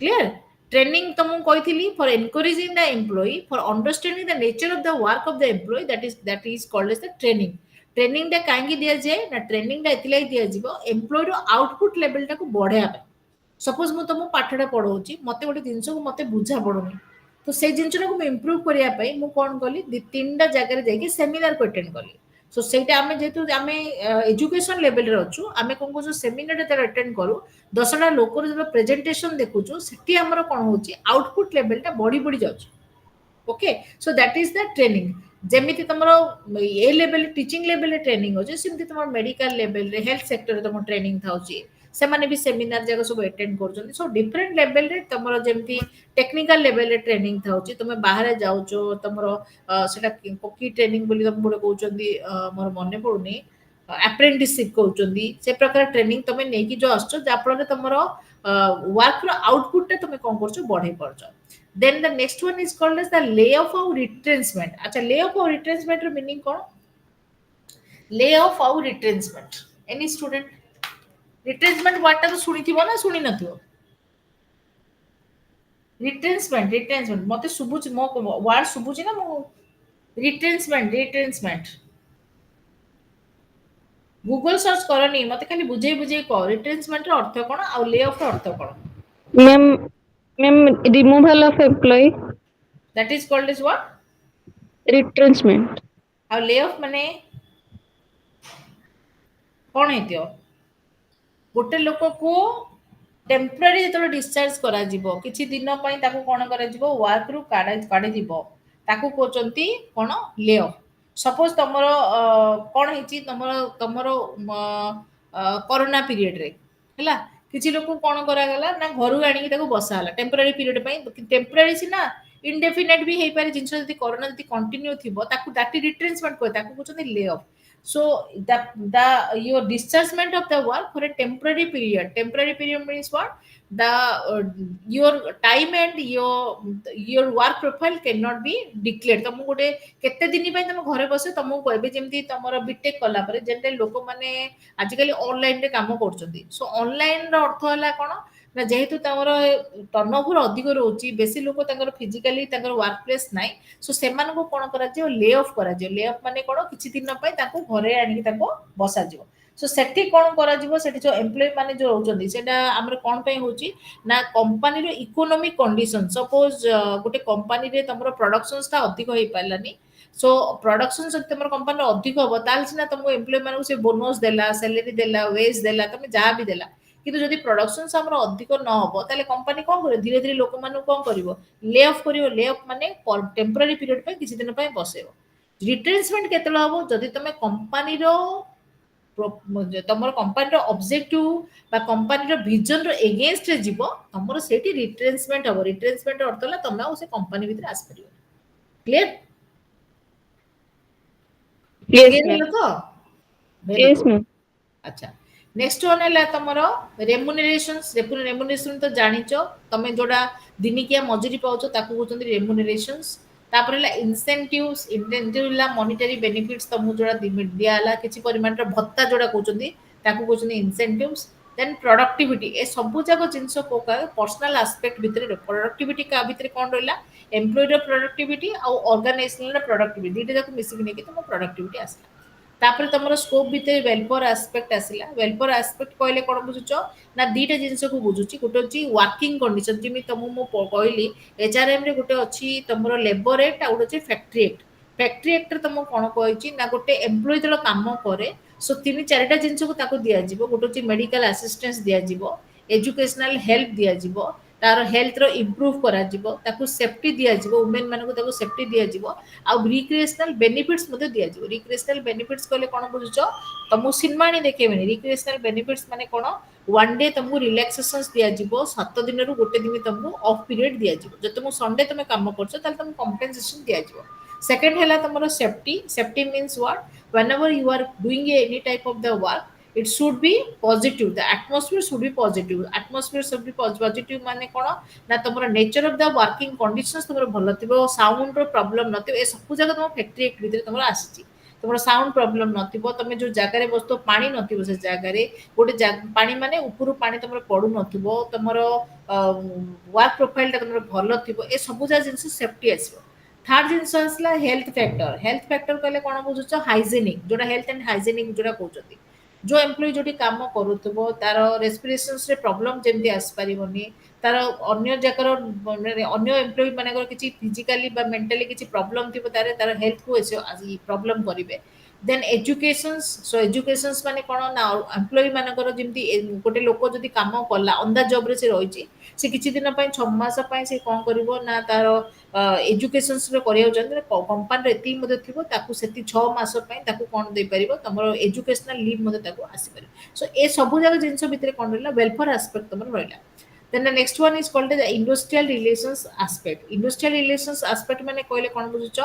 clear training तुम कहिथिली for encouraging the employee for understanding the nature of the work of the employee that is called as the training टा कांगी दिया जाए ना ट्रेनिंग टा एतिलाई दिया जिवो एम्प्लॉय रो आउटपुट लेवल टा को बढ़ाया पे सपोज मु तुम पाठडा पढौची मते गोटे जिंस को मते बुझा पडोनी तो से जिंसटा को इंप्रूव करिया पे मु कोन कली तीनटा जगह रे जाई कि सेमिनार को अटेंड कली सो सेटा आमे जेतु आमे एजुकेशन लेवल रे अछु आमे कोन को जो सेमिनार रे अटेंड करू 10टा लोकर जो प्रेजेंटेशन देखुछु सेठी हमरो कोन होची आउटपुट लेवल टा बड़ी बड़ी जाउछ okay so that is the training जेमिति तमरो ए लेवल टीचिंग लेवल रे ट्रेनिंग होची सिमति तमरो मेडिकल लेवल रे हेल्थ सेक्टर रे तमरो ट्रेनिंग थाउची से माने भी सेमिनार जगह सब अटेंड करछन सो डिफरेंट लेवल रे तमरो जेमिति टेक्निकल लेवल रे ट्रेनिंग थाउची तमे बाहर जाउचो तमरो सेटा की ट्रेनिंग बोली तम बडे कहउचंदी मोर मने पडुनी अप्रेंटिसशिप कहउचंदी से प्रकार ट्रेनिंग तमे नेकी जो आछो जापळ रे तमरो वर्क रो आउटपुट ते तमे कोन करछो बढ़े परछो Then the next one is called as the layoff or retrenchment. अच्छा layoff or retrenchment ର meaning कौन? Layoff or retrenchment. Any student? Retrenchment word ଟା ତ ଶୁଣିଥିବ ନା ଶୁଣି ନଥିବ? Retrenchment ମତେ ଶୁଭୁଛି ମୋ ୱାର୍ଡ ଶୁଭୁଛି ନା ମୁଁ retrenchment Google सर्च करनी मते खाली बुझे बुझे कह retrenchment ର ଅର୍ଥ କଣ ଆଉ layoff ର ଅର୍ଥ କଣ? Ma'am, removal of employee, That is called as what? retrenchment. ଆଉ layoff ମାନେ କଣ ହେଇଥିବ? ଗୋଟେ ଲୋକକୁ टेम्पररी ଯେତେବେଳେ ଡିସଚାର୍ଜ କରାଯିବ କିଛି ଦିନ ପାଇଁ ତାକୁ କଣ କରାଯିବ ୱାର୍କରୁ କାଢିଯିବ ତାକୁ କହୁଛନ୍ତି କଣ ଲେ-ଅଫ୍ ସପୋଜ ତମର କଣ ହେଇଛି ତମର ତମର କରୋନା ପିରିୟଡରେ ହେଲା କିଛି ଲୋକ କଣ କରାଗଲା ନା ଘରୁ ଆଣିକି ତାକୁ ବସା ହେଲା टेम्पररी ପିରିୟଡ ପାଇଁ टेम्पररी ସିନା ଇନଡେଫିନେଟ ବି ହେଇପାରେ ଜିନିଷ ଯଦି କରୋନା ଯଦି କଣ୍ଟିନ୍ୟୁ ଥିବ ତାକୁ ଦାଟି ରିଟ୍ରେନ୍ସମେଣ୍ଟ କରେ ତାକୁ କହୁଛନ୍ତି ଲେ-ଅଫ୍ so the your dischargement of the work for a temporary period means what the your time and your work profile cannot be declared ତମକୁ ଗୋଟେ କେତେ ଦିନ ପାଇଁ ତମ ଘରେ ବସେ ତମକୁ କହିବେ ଯେମିତି ତମର ବିଟେକ୍ କଲା ପରେ ଯେମିତି ଲୋକମାନେ ଆଜିକାଲି ଅନଲାଇନରେ କାମ କରୁଛନ୍ତି ସୋ ଅନଲାଇନର ଅର୍ଥ ହେଲା କଣ ନା ଯେହେତୁ ତମର ଟର୍ନଓଭର ଅଧିକ ରହୁଛି ବେଶୀ ଲୋକ ତାଙ୍କର ଫିଜିକାଲି ତାଙ୍କର ୱାର୍କ ପ୍ଲେସ୍ ନାହିଁ ସୋ ସେମାନଙ୍କୁ କଣ କରାଯିବ ଲେ ଅଫ୍ କରାଯିବ ଲେ ଅଫ୍ ମାନେ କଣ କିଛି ଦିନ ପାଇଁ ତାଙ୍କୁ ଘରେ ଆଣିକି ତାଙ୍କୁ ବସାଯିବ ସୋ ସେଠି କଣ କରାଯିବ ସେଠି ଯୋଉ ଏମ୍ପ୍ଲୟି ମାନେ ଯୋଉ ରହୁଛନ୍ତି ସେଟା ଆମର କଣ ପାଇଁ ହଉଛି ନା କମ୍ପାନୀର ଇକୋନୋମିକ କଣ୍ଡିସନ ସପୋଜ ଗୋଟେ କମ୍ପାନୀରେ ତମର ପ୍ରଡକ୍ସନ୍ସଟା ଅଧିକ ହେଇପାରିଲାନି ସୋ ପ୍ରଡକ୍ସନ ଯଦି ତମର କମ୍ପାନୀର ଅଧିକ ହବ ତାହେଲେ ସିନା ତମକୁ ଏମ୍ପ୍ଲୟି ମାନଙ୍କୁ ସେ ବୋନସ୍ ଦେଲା ସାଲେରୀ ଦେଲା ୱେଜ ଦେଲା ତମେ ଯାହା ବି ଦେଲା କିନ୍ତୁ ଯଦି ପ୍ରଡକ୍ସନ୍ସ ଆମର ଅଧିକ ନ ହବ ତାହେଲେ କମ୍ପାନୀ କଣ କରିବ ଧୀରେ ଧୀରେ ଲୋକମାନଙ୍କୁ କଣ କରିବ ଲେ ଅଫ୍ କରିବ ଲେ ଅଫ୍ ମାନେ टेम्पररी ପିରିୟଡ ପାଇଁ କିଛି ଦିନ ପାଇଁ ବସେଇବ ରିଟ୍ରେନ୍ସମେଣ୍ଟ କେତେବେଳେ ହବ ଯଦି ତମେ କମ୍ପାନୀର ତମର କମ୍ପାନୀର ଅବଜେକ୍ଟିଭ ବା କମ୍ପାନୀର ଭିଜନର ଏଗେନଷ୍ଟରେ ଯିବ ତମର ସେଇଠି ରିଟ୍ରେନ୍ସମେଣ୍ଟ ହବ ରିଟ୍ରେନ୍ସମେଣ୍ଟ ଅର୍ଥ ହେଲା ତମେ ଆଉ ସେ କମ୍ପାନୀ ଭିତରେ ଆସିପାରିବ କ୍ଲିୟର Yes, କ୍ଲିୟର ma'am. ହେଲା ତ Yes, ma'am. আচ্ছা নেক্সট ওয়ান ହେଲା ତମର ରେମୁନେରେସନ୍ସ ରେମୁନେରେସନ୍ ତ ଜାଣିଛ ତମେ ଯୋଉଟା ଦିନିକିଆ ମଜୁରୀ ପାଉଛ ତାକୁ କହୁଛନ୍ତି ରେମୁନେରେସନ୍ସ ତାପରେ ହେଲା ଇନସେଣ୍ଟିଭ୍ସ ଇନସେଣ୍ଟିଭ ହେଲା ମନିଟାରୀ ବେନିଫିଟ୍ସ ତମକୁ ଯୋଉଟା ଦିଆ ହେଲା କିଛି ପରିମାଣର ଭତ୍ତା ଯୋଉଟା କହୁଛନ୍ତି ତାକୁ କହୁଛନ୍ତି ଇନସେଣ୍ଟିଭ୍ସ ଦେନ୍ ପ୍ରଡକ୍ଟିଭିଟି ଏ ସବୁ ଯାକ ଜିନିଷ ପର୍ସନାଲ ଆସ୍ପେକ୍ଟ ଭିତରେ ପ୍ରଡକ୍ଟିଭିଟି କା ଭିତରେ କ'ଣ ରହିଲା ଏମ୍ପ୍ଲୟିର ପ୍ରଡକ୍ଟିଭିଟି ଆଉ ଅର୍ଗାନାଇଜେସନର ପ୍ରଡକ୍ଟିଭିଟି ଦୁଇଟା ଯାକ ମିଶିକି ନେଇକି ତମ ପ୍ରଡକ୍ଟିଭିଟି ଆସିଲା ତାପରେ ତମର ସ୍କୋପ ଭିତରେ ୱେଲଫେୟାର ଆସ୍ପେକ୍ଟ ଆସିଲା ୱେଲଫେୟାର ଆସ୍ପେକ୍ଟ କହିଲେ କ'ଣ ବୁଝୁଛ ନା ଦିଟା ଜିନିଷକୁ ବୁଝୁଛି ଗୋଟେ ହେଉଛି ୱାର୍କିଂ କଣ୍ଡିସନ ଯେମିତି ତମକୁ ମୁଁ କହିଲି ଏଚଆରଏମ ରେ ଗୋଟେ ଅଛି ତମର ଲେବର ଆକ୍ଟ ଆଉ ଗୋଟେ ଅଛି ଫ୍ୟାକ୍ଟ୍ରି ଆକ୍ଟରେ ତମକୁ କ'ଣ କହିଛି ନା ଗୋଟେ ଏମ୍ପ୍ଲୟି ଯେତେବେଳେ କାମ କରେ ସୋ ତିନି ଚାରିଟା ଜିନିଷକୁ ତାକୁ ଦିଆଯିବ ଗୋଟେ ହେଉଛି ମେଡିକାଲ ଆସିଷ୍ଟାନ୍ସ ଦିଆଯିବ ଏଜୁକେସନାଲ ହେଲ୍ପ ଦିଆଯିବ ତାର ହେଲ୍ଥର ଇମ୍ପ୍ରୁଭ କରାଯିବ ତାକୁ ସେଫ୍ଟି ଦିଆଯିବ ଓମେନ୍ ମାନଙ୍କୁ ତାକୁ ସେଫ୍ଟି ଦିଆଯିବ ଆଉ ରିକ୍ରିଏସନାଲ ବେନିଫିଟ୍ସ ମଧ୍ୟ ଦିଆଯିବ ରିକ୍ରିଏସନାଲ ବେନିଫିଟ୍ସ କହିଲେ କ'ଣ ବୁଝୁଛ ତମକୁ ସିନେମା ଆଣି ଦେଖେଇବେନି ରିକ୍ରିଏସନାଲ ବେନିଫିଟ୍ସ ମାନେ କ'ଣ ୱାନ୍ ଡେ ତମକୁ ରିଲାକ୍ସେସନ୍ସ ଦିଆଯିବ 7 ଦିନରୁ ଗୋଟେ ଦିନ ତମକୁ ଅଫ୍ ପିରିୟଡ଼ ଦିଆଯିବ ଯଦି ତମକୁ ସଣ୍ଡେ ତମେ କାମ କରୁଛ ତାହେଲେ ତମକୁ କମ୍ପେନସେସନ୍ ଦିଆଯିବ ସେକେଣ୍ଡ ହେଲା ତମର safety means what whenever you are doing any type of the work it should be positive the atmosphere should be positive atmosphere should be positive ମାନେ କ'ଣ ନା ତମର nature of the working conditions ତମର ଭଲ ଥିବ sounder problem ନଥିବ ଏ ସବୁ ଜାଗା ତମ ଫ୍ୟାକ୍ଟ୍ରି ଆକ୍ଟ ଭିତରେ ତମର ଆସିଛି ତମର ସାଉଣ୍ଡ ପ୍ରୋବ୍ଲେମ୍ ନଥିବ ତମେ ଯୋଉ ଜାଗାରେ ବସୁଥିବ ପାଣି ନଥିବ ସେ ଜାଗାରେ ଗୋଟେ ପାଣି ମାନେ ଉପରୁ ପାଣି ତମର ପଡୁନଥିବ ତମର ୱାର୍କ ପ୍ରୋଫାଇଲଟା ତମର ଭଲ ଥିବ ଏ ସବୁ ଯାକ ଜିନିଷ ସେଫ୍ଟି ଆସିବ ଥାର୍ଡ ଜିନିଷ ଆସିଲା ହେଲ୍ଥ ଫ୍ୟାକ୍ଟର କହିଲେ କ'ଣ ବୁଝୁଛ ହାଇଜେନିକ୍ ଯୋଉଟା ହେଲ୍ଥ ଆଣ୍ଡ ହାଇଜେନିକ୍ ଯୋଉଟା କହୁଛନ୍ତି ଯୋଉ ଏମ୍ପ୍ଲୟି ଯୋଉଠି କାମ କରୁଥିବ ତାର ରେସ୍ପିରେସନ୍ସରେ ପ୍ରୋବ୍ଲେମ୍ ଯେମିତି ଆସିପାରିବନି ତାର ଅନ୍ୟ ଜାଗାର ଅନ୍ୟ ଏମ୍ପ୍ଲୟି ମାନଙ୍କର କିଛି ଫିଜିକାଲି ବା ମେଣ୍ଟାଲି କିଛି ପ୍ରୋବ୍ଲେମ୍ ଥିବ ତାର ହେଲ୍ଥକୁ ପ୍ରୋବ୍ଲେମ୍ କରିବେ ଦେନ୍ ଏଜୁକେସନ୍ସ ମାନେ କ'ଣ ନା ଏମ୍ପ୍ଲୟି ମାନଙ୍କର ଯେମିତି ଗୋଟେ ଲୋକ ଯଦି କାମ କଲା ଅନ୍ ଦ ଜବ୍ରେ ସେ ରହିଛି ସେ କିଛି ଦିନ ପାଇଁ 6 ମାସ ପାଇଁ ସେ କ'ଣ କରିବ ନା ତାର ଏଜୁକେସନ୍ସରେ କରିବାକୁ ଚାହୁଁଛନ୍ତି କମ୍ପାନୀର ଏତିକି ମଧ୍ୟ ଥିବ ତାକୁ ସେତି 6 ମାସ ପାଇଁ ତାକୁ କ'ଣ ଦେଇପାରିବ ତମର ଏଜୁକେସନାଲ ଲିଭ୍ ମଧ୍ୟ ତାକୁ ଆସିପାରିବ ସୋ ଏ ସବୁ ଯାକ ଜିନିଷ ଭିତରେ କ'ଣ ରହିଲା ୱେଲଫେୟାର ଆସ୍ପେକ୍ଟ ତମର ରହିଲା then the next one is called the industrial relations aspect ମାନେ କହିଲେ କ'ଣ ବୁଝୁଛ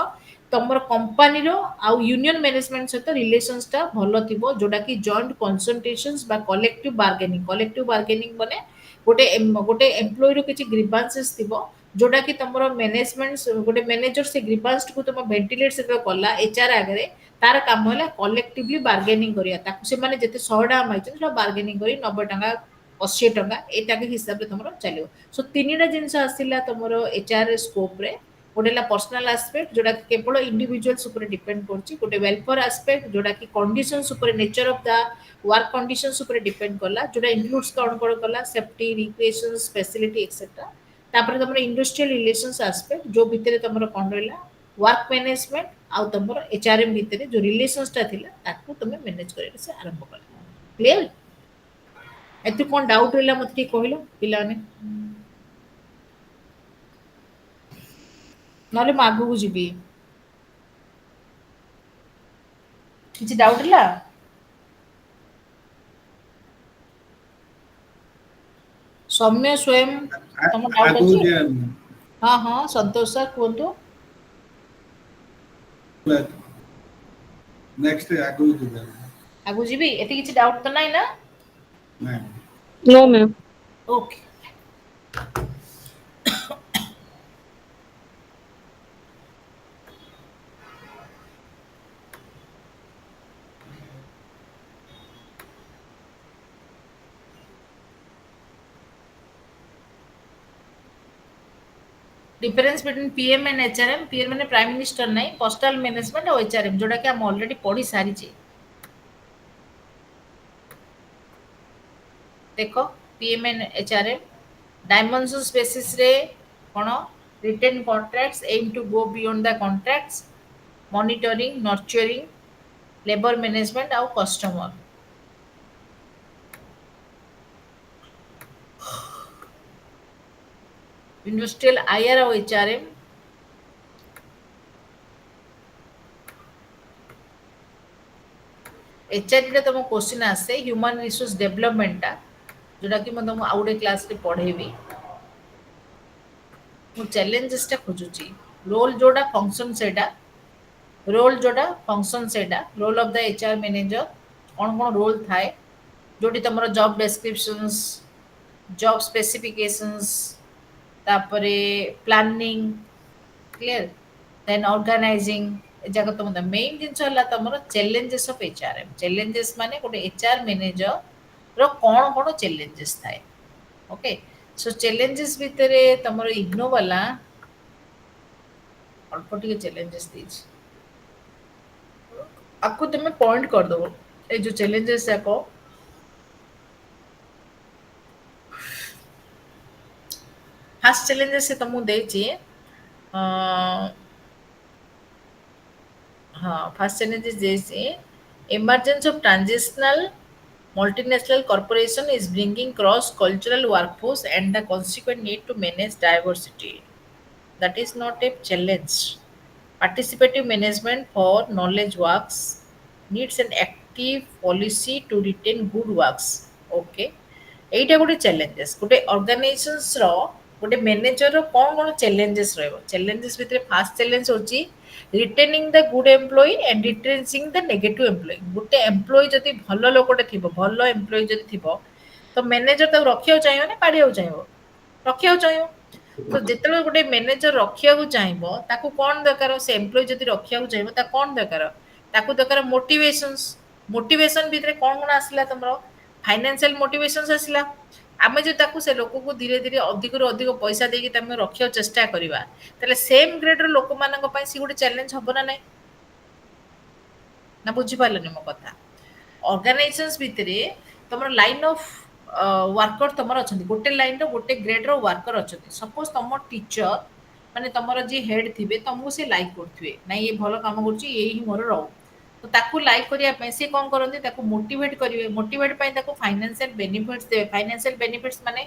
ତମର କମ୍ପାନୀର ଆଉ ୟୁନିୟନ ମ୍ୟାନେଜମେଣ୍ଟ ସହିତ ରିଲେସନ୍ସଟା ଭଲ ଥିବ ଯୋଉଟା କି ଜଏଣ୍ଟ କନସଲଟେସନ୍ସ ବା କଲେକ୍ଟିଭ ବାର୍ଗେନିଂ ମାନେ ଗୋଟେ ଏମ୍ପ୍ଲୟିର କିଛି ଗ୍ରିଭାନ୍ସେସ୍ ଥିବ जोटा कि तुम मैनेजमेंट गोटे मैनेजर से ग्रीवांस को तुम वेंटिलेट से कला एचआर आगे तार काम है कलेक्टिवली बार्गेनिंग करिया ताकू से माने जते 100 टका माइछन सेटा बार्गेनिंग करी 90 टका 80 टका एटा के हिसाब रे तुमरो चलियो सो तीनटा जिंस आसिला तुमरो एचआर स्कोप रे गोटे है पर्सनल आस्पेक्ट जोटा कि केवल इंडिविजुअल्स ऊपर डिपेंड करछि गोटे वेलफेयर आस्पेक्ट जोटा कि कंडीशंस ऊपर nature of the work conditions ऊपर डिपेंड करला जोटा इंक्लूड्स कौन कौन कला सेफ्टी रिक्रिएशंस फैसिलिटी एक्सेट्रा तापर तुम इंडस्ट्रियल रिलेशंस आस्पेक्ट जो भितर तुम कौन रहा वर्क मैनेजमेंट आउ तुम एचआरएम भितर जो रिलेशंस टा थिला ताकू तुम मैनेज करे से आरंभ कर क्लियर एतु कोन डाउट रहला मत की कहलो पिलाने नले मागू को जीबी किछि डाउट रहला सौम्य स्वयं तुम डाउट आगु अछि जे हाँ हाँ संतोष सर कहतु नेक्स्ट आगु जे आगु जीबी एते किछि डाउट तो नाही ना नहीं No, ma'am. Okay difference between PM and HRM PM माने प्राइम मिनिस्टर नहीं पोस्टल मैनेजमेंट और एचआरएम जोटा कि हम ऑलरेडी पढ़ी सारी छे देखो PM and HRM dimensions basis रे कोन retain contracts aim to go beyond the contracts monitoring nurturing labour management और कस्टमर इंडस्ट्रियल आईआर और एचआरएम एचआरडी तुम क्वेश्चन आसे ह्यूमन रिसोर्स डेवलपमेंट जोटा कि मैं तुमको आउटे क्लास रे पढ़ेबी मु चैलेंजेस टा खोजुची रोल जोड़ा फंक्शन सेटा रोल जोड़ा फंक्शन सेटा role of the HR manager कौन कौन रोल थाए जोटी तुम जॉब डिस्क्रिप्शंस जॉब स्पेसिफिकेशंस तापरे प्लानिंग क्लियर देन ऑर्गेनाइजिंग जगह तुम मेन जिनस होला तुमरो चैलेंजेस ऑफ एचआरएम चैलेंजेस माने गोटे एचआर मैनेजर रो कौन कौन चैलेंजेस थाए ओके सो चैलेंजेस भितरे तुमरो इग्नो वाला अल्प टिके चैलेंजेस दीज आपको तुम पॉइंट कर दो ए जो चैलेंजेस है को फर्स्ट चैलेंजेस से तुमको देछि हाँ फर्स्ट चैलेंजेस देछि emergence of transitional multinational corporation is bringing cross cultural workforce and the consequent need to manage diversity that is not a challenge participative management for knowledge works needs an active policy to retain good works okay এইটা গোটে challenges গোটে organisations র গোটে manager র কোন কোন challenges রহিব challenges ভিতরে ফার্স্ট চ্যালেঞ্জ হচ্ছে retaining the good employee and retrenching the negative employee गोटे एम्प्लॉय जदि भल लोकटे थिबो भल एम्प्लॉय जदि थिबो तो मैनेजर ताको रखियो चाहियो ना पाड़ियो चाहियो रखियो चाहियो तो जेतले गोटे मैनेजर रखिया को चाहिबो ताको कोन दरकार से एम्प्लॉय जदि रखिया को चाहिबो ता कोन दरकार ताको दरकार मोटिवेशन भितरे कोन कोन आसला तमरो फाइनेंशियल मोटिवेशंस आसला आमे जो ताकू से लोक को धीरे धीरे अधिक रु अधिक पैसा देकी तमे रखियो चेष्टा करिवा तले सेम ग्रेड रो लोक मानक पई सी गोटे चैलेंज हबो ना नै ना बुझी पालनी मो कथा ऑर्गेनाइजेशंस भितरे तमरो लाइन ऑफ वर्कर तमरो अछंती गोटे लाइन रो गोटे ग्रेड रो वर्कर अछंती सपोज तमो टीचर माने तमरो जे हेड थिबे तमको से लाइक करथुए ना ये भलो काम करची यही मोर रो तो ताकू लाइक करिया पे से कोन करंती ताकू मोटिवेट करिवे मोटिवेट पई ताकू फाइनेंशियल बेनिफिट्स देवे फाइनेंशियल बेनिफिट्स माने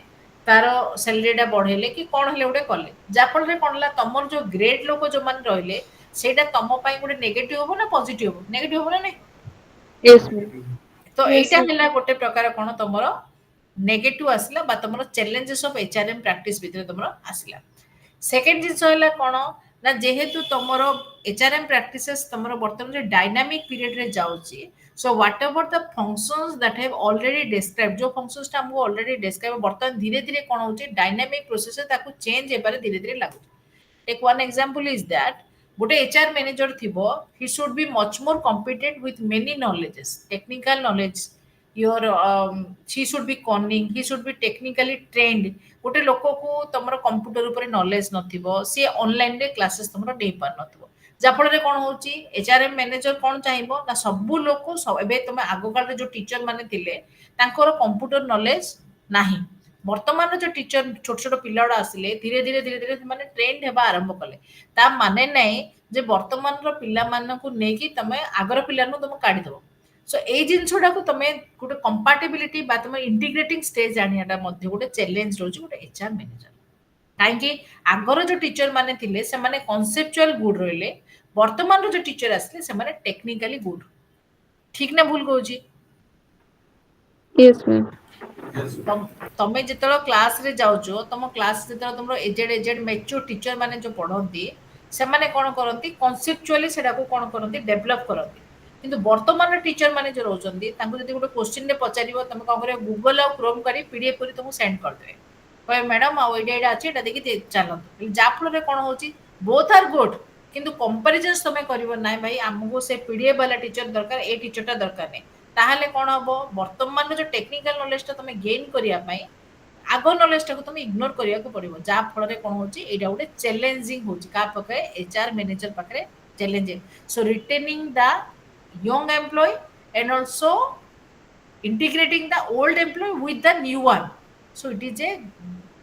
तारो सैलरी डा बढ़ेले कि कोन हले उडे करले जापल रे कोनला तमर जो ग्रेड लोक जो मान रहले सेटा तम पई गुडे नेगेटिव हो ना पॉजिटिव हो नेगेटिव हो ना नै Yes, ma'am. तो Yes, एटा sir. हला गोटे प्रकार कोन तमरो नेगेटिव आसला बा तमरो चैलेंजेस ऑफ एचआरएम प्रैक्टिस भितर तमरो आसला सेकंड जिंस हला कोन ना जेहेतु तमरो एचआरएम प्रैक्टिसेस तमरो वर्तमान रे डायनामिक पीरियड रे जाउची So whatever the functions that have already described, जो functions टा हमको already describe बर्तमान धीरे धीरे कौन होची dynamic process ताकू change हे बारे धीरे धीरे लागू. Take one example is that गोटे HR manager थिबो, he should be much more competent with many knowledges, technical knowledge. Your she should be cunning, he should be technically trained. गोटे लोको को तमरो computer ऊपर knowledge नथिबो, से ऑनलाइन रे classes तमरो दे पार नथिबो. जाफଳରେ କଣ ହଉଛି HRM manager କଣ ଚାହିଁବ ନା ସବୁ ଲୋକ ଏବେ ତମେ ଆଗ କାଳରେ ଯୋଉ ଟିଚର ମାନେ ଥିଲେ ତାଙ୍କର କମ୍ପ୍ୟୁଟର ନଲେଜ ନାହିଁ ବର୍ତ୍ତମାନର ଯୋଉ ଟିଚର ଛୋଟ ଛୋଟ ପିଲା ଗୁଡା ଆସିଲେ ଧୀରେ ଧୀରେ ଧୀରେ ଧୀରେ ସେମାନେ ଟ୍ରେଣ୍ଡ ହେବା ଆରମ୍ଭ କଲେ ତା ମାନେ ନାହିଁ ଯେ ବର୍ତ୍ତମାନର ପିଲାମାନଙ୍କୁ ନେଇକି ତମେ ଆଗର ପିଲାମାନଙ୍କୁ ତମେ କାଢିଦବ ସୋ ଏଇ ଜିନିଷଟାକୁ ତମେ ଗୋଟେ କମ୍ପାଟିବିଲିଟି ବା ତମେ ଇଣ୍ଟିଗ୍ରେଟିଂ ଷ୍ଟେଜ ଆଣିବାଟା ମଧ୍ୟ ଗୋଟେ ଚ୍ୟାଲେଞ୍ଜ ରହୁଛି ଗୋଟେ ଏଚଆର ମ୍ୟାନେଜର କାହିଁକି ଆଗର ଯୋଉ ଟିଚର ମାନେ ଥିଲେ ସେମାନେ କନସେପଚୁଆଲ ଗୁଡ ରହିଲେ ବର୍ତ୍ତମାନର ଯୋଉ ଟିଚର ଆସିଲେ ସେମାନେ ଟେକ୍ନିକାଲି ଗୁଡ ଠିକ ନା ଭୁଲ କହୁଛି Yes, ma'am. ତମେ ଯେତେବେଳେ କ୍ଲାସରେ ଯାଉଛ ତମ କ୍ଲାସ ଯେତେବେଳେ ତମର ଏଜେଡ ମେଚୁର ଟିଚର ମାନେ ଯୋଉ ପଢନ୍ତି ସେମାନେ କଣ କରନ୍ତି କନସେପଚୁଆଲି ସେଟାକୁ କଣ କରନ୍ତି ଡେଭଲପ କରନ୍ତି କିନ୍ତୁ ବର୍ତ୍ତମାନର ଟିଚର ମାନେ ଯୋଉ ରହୁଛନ୍ତି ତାଙ୍କୁ ଯଦି ଗୋଟେ କ୍ୱେଶ୍ଚିନରେ ପଚାରିବ ତମେ କଣ କରିବ ଗୁଗଲ ଆଉ କ୍ରୋମ କରି ପିଡିଏଫ କରି ତମକୁ ସେଣ୍ଡ କରିଦେବେ କହିବେ ମ୍ୟାଡମ ଆଉ ଏଇଟା ଅଛି ଏଇଟା ଦେଖି ଚାଲନ୍ତୁ ଯାହାଫଳରେ କଣ ହଉଛି ବୋଥ ଆର୍ ଗୁଡ କିନ୍ତୁ କମ୍ପାରିଜନ ତମେ କରିବ ନାହିଁ ଭାଇ ଆମକୁ ସେ ପିଡିଏଫ ବାଲା ଟିଚର ଦରକାର ଏ ଟିଚରଟା ଦରକାର ନାହିଁ ତାହେଲେ କଣ ହବ ବର୍ତ୍ତମାନର ଯୋଉ ଟେକ୍ନିକାଲ ନଲେଜଟା ତମେ ଗେନ୍ କରିବା ପାଇଁ ଆଗ ନଲେଜଟାକୁ ତମେ ଇଗ୍ନୋର କରିବାକୁ ପଡିବ ଯାହା ଫଳରେ କଣ ହଉଛି ଏଇଟା ଗୋଟେ ଚ୍ୟାଲେଞ୍ଜିଂ ହଉଛି କାହା ପାଖରେ ଏଚଆର ମ୍ୟାନେଜର ପାଖରେ challenging so retaining the young employee and also integrating the old employee with the new one so it is a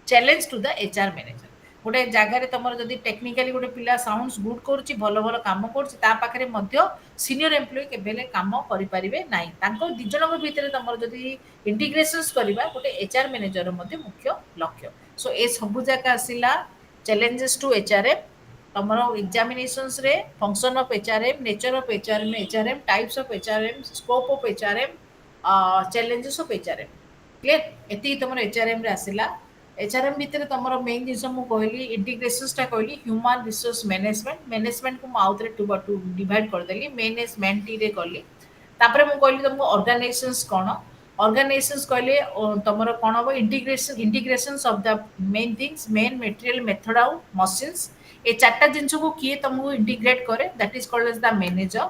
challenge to the HR manager ଗୋଟେ ଜାଗାରେ ତମର ଯଦି ଟେକ୍ନିକାଲି ଗୋଟେ ପିଲା ସାଉଣ୍ଡସ୍ ଗୁଡ୍ କରୁଛି ଭଲ ଭଲ କାମ କରୁଛି ତା ପାଖରେ ମଧ୍ୟ ସିନିୟର ଏମ୍ପ୍ଲୟି କେବେ ହେଲେ କାମ କରିପାରିବେ ନାହିଁ ତାଙ୍କ ଦି ଜଣଙ୍କ ଭିତରେ ତମର ଯଦି ଇଣ୍ଟିଗ୍ରେସନ୍ସ କରିବା ଗୋଟେ ଏଚଆର ମ୍ୟାନେଜର ମଧ୍ୟ ମୁଖ୍ୟ ଲକ୍ଷ୍ୟ ସୋ ଏ ସବୁ ଯାକ ଆସିଲା ଚ୍ୟାଲେଞ୍ଜେସ୍ ଟୁ ଏଚଆରଏମ୍ ତମର ଏକ୍ସାମିନେସନ୍ସ ରେ function of HRM nature of HRM types of HRM scope of HRM challenges of HRM clear ଏତିକି ତମର ଏଚଆରଏମ୍ ରେ ଆସିଲା ଏଚଆରଏମ୍ ଭିତରେ ତମର ମେନ୍ ଜିନିଷ ମୁଁ କହିଲି ଇଣ୍ଟିଗ୍ରେସନ୍ସଟା କହିଲି ହ୍ୟୁମାନ ରିସୋର୍ସ ମ୍ୟାନେଜମେଣ୍ଟକୁ ମୁଁ ଆଉଥରେ ଡିଭାଇଡ କରିଦେଲି ମେଣ୍ଟିରେ କଲି ତାପରେ ମୁଁ କହିଲି ତମକୁ ଅର୍ଗାନାଇଜେସନ୍ସ କଣ ଅର୍ଗାନାଇଜେସନ୍ସ କହିଲେ ତମର କଣ ହବ integrations of the men things men material method ଆଉ ମସିନ୍ସ ଏ ଚାରିଟା ଜିନିଷକୁ କିଏ ତମକୁ ଇଣ୍ଟିଗ୍ରେଟ କରେ that is called as the manager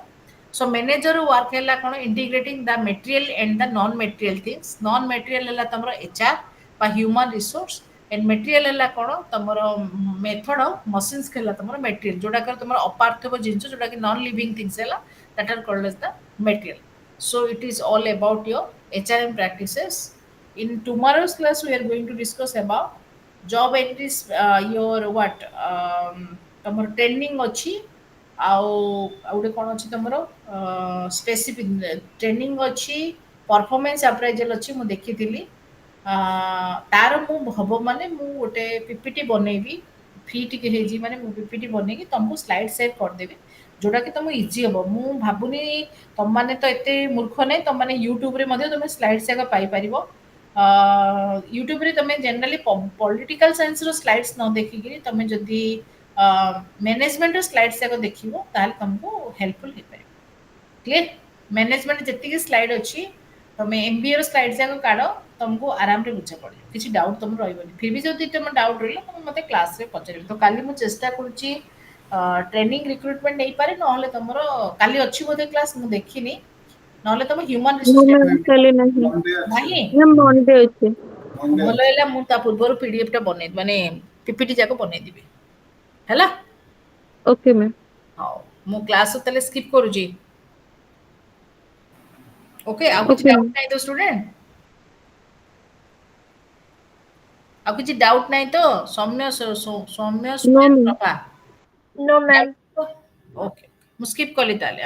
so manager work ହେଲା କଣ integrating the material and the non material things non material ହେଲା ତମର ଏଚଆର বা হ্যুমান রিসোর্স এন্ড মেটেরিয়াল ହେଲା କଣ ତମର ମେଥଡ ଆଉ ମସିନ୍ସ ହେଲା ତମର ମେଟେରିଆଲ ଯୋଉଟା ତମର ଅପାର୍ଥିବ ଜିନିଷ ଯୋଉଟା କି ନନ୍ ଲିଭିଂ ଥିଙ୍ଗସ ହେଲା that are called as the material so it is all about your HRM practices in tomorrow's class we are going to discuss about job entries your what ତମର training ଅଛି ଆଉ ଗୋଟେ କଣ ଅଛି ତମର specific training ଅଛି performance appraisal ଅଛି ମୁଁ ଦେଖିଥିଲି ତାର ମୁଁ ହବ ମାନେ ମୁଁ ଗୋଟେ ପିପିଟି ବନେଇବି ଫ୍ରି ଟିକେ ହେଇଛି ମାନେ ମୁଁ ପିପିଟି ବନେଇକି ତମକୁ ସ୍ଲାଇଡ୍ ସେଭ୍ କରିଦେବି ଯୋଉଟା କି ତମକୁ ଇଜି ହବ ମୁଁ ଭାବୁନି ତମମାନେ ତ ଏତେ ମୂର୍ଖ ନାହିଁ ତମମାନେ ୟୁଟ୍ୟୁବରେ ମଧ୍ୟ ତମେ ସ୍ଲାଇଡ୍ସ ଯାକ ପାଇପାରିବ ୟୁଟ୍ୟୁବରେ ତମେ ଜେନେରାଲି ପଲିଟିକାଲ ସାଇନ୍ସର ସ୍ଲାଇଡ୍ସ ନ ଦେଖିକିରି ତମେ ଯଦି ମ୍ୟାନେଜମେଣ୍ଟର ସ୍ଲାଇଡ୍ସ ଯାକ ଦେଖିବ ତାହେଲେ ତମକୁ ହେଲ୍ପଫୁଲ ହେଇପାରିବ କ୍ଲିୟର ମ୍ୟାନେଜମେଣ୍ଟ ଯେତିକି ସ୍ଲାଇଡ୍ ଅଛି ତମେ ଏମବିଏ ର ସ୍ଲାଇଡ୍ ଯାକ କାଢ ତମକୁ ଆରାମରେ ବୁଝା ପଡିବ କିଛି ଡାଉଟ୍ ତମର ରହିବନି ଫିର ବି ଯଦି ତମ ଡାଉଟ୍ ରହିଲା ତମେ ମତେ କ୍ଲାସରେ ପଚାରିବ ତ କାଲି ମୁଁ ଚେଷ୍ଟା କରୁଛି ଟ୍ରେନିଂ ରିକ୍ରୁଟମେଣ୍ଟ ନେଇପାରେ ନହେଲେ ତମର କାଲି ଅଛି ବୋଧେ କ୍ଲାସ ମୁଁ ଦେଖିନି ନହେଲେ ତମ ହ୍ୟୁମାନ No, ରିସୋର୍ସ ma'am. କାଲି ନାହିଁ ମଣ୍ଡେ ଅଛି ନାହିଁ ma'am Monday ଅଛି ମଣ୍ଡେ ଭଲ ଅଛି ହେଲା ମୁଁ ତା ପୂର୍ବରୁ ପିଡିଏଫ ଟା ବନେଇ ମାନେ ପିପିଟି ଯାକ ବନେଇଦେବି ହେଲା okay ma'am ହଉ ମୁଁ କ୍ଲାସ ତାହେଲେ ସ୍କିପ୍ କରୁଛି ଓକେ ଆଉ କିଛି okay ଡାଉଟ୍ ma'am ନାହିଁ ତ ଷ୍ଟୁଡେଣ୍ଟ ଆଉ କିଛି ଡାଉଟ୍ ନାହିଁ ତ ସୌମ୍ୟ no ସୁମେନ ma'am ପ୍ରଭା No, ma'am. ଓକେ ମୁଁ ସ୍କିପ୍ କଲି ତାହେଲେ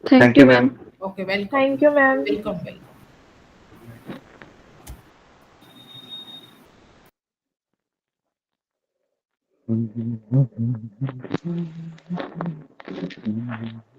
thank Thank you you, ma'am ma'am. Okay welcome Thank you, ma'am. Welcome Mm-hmm.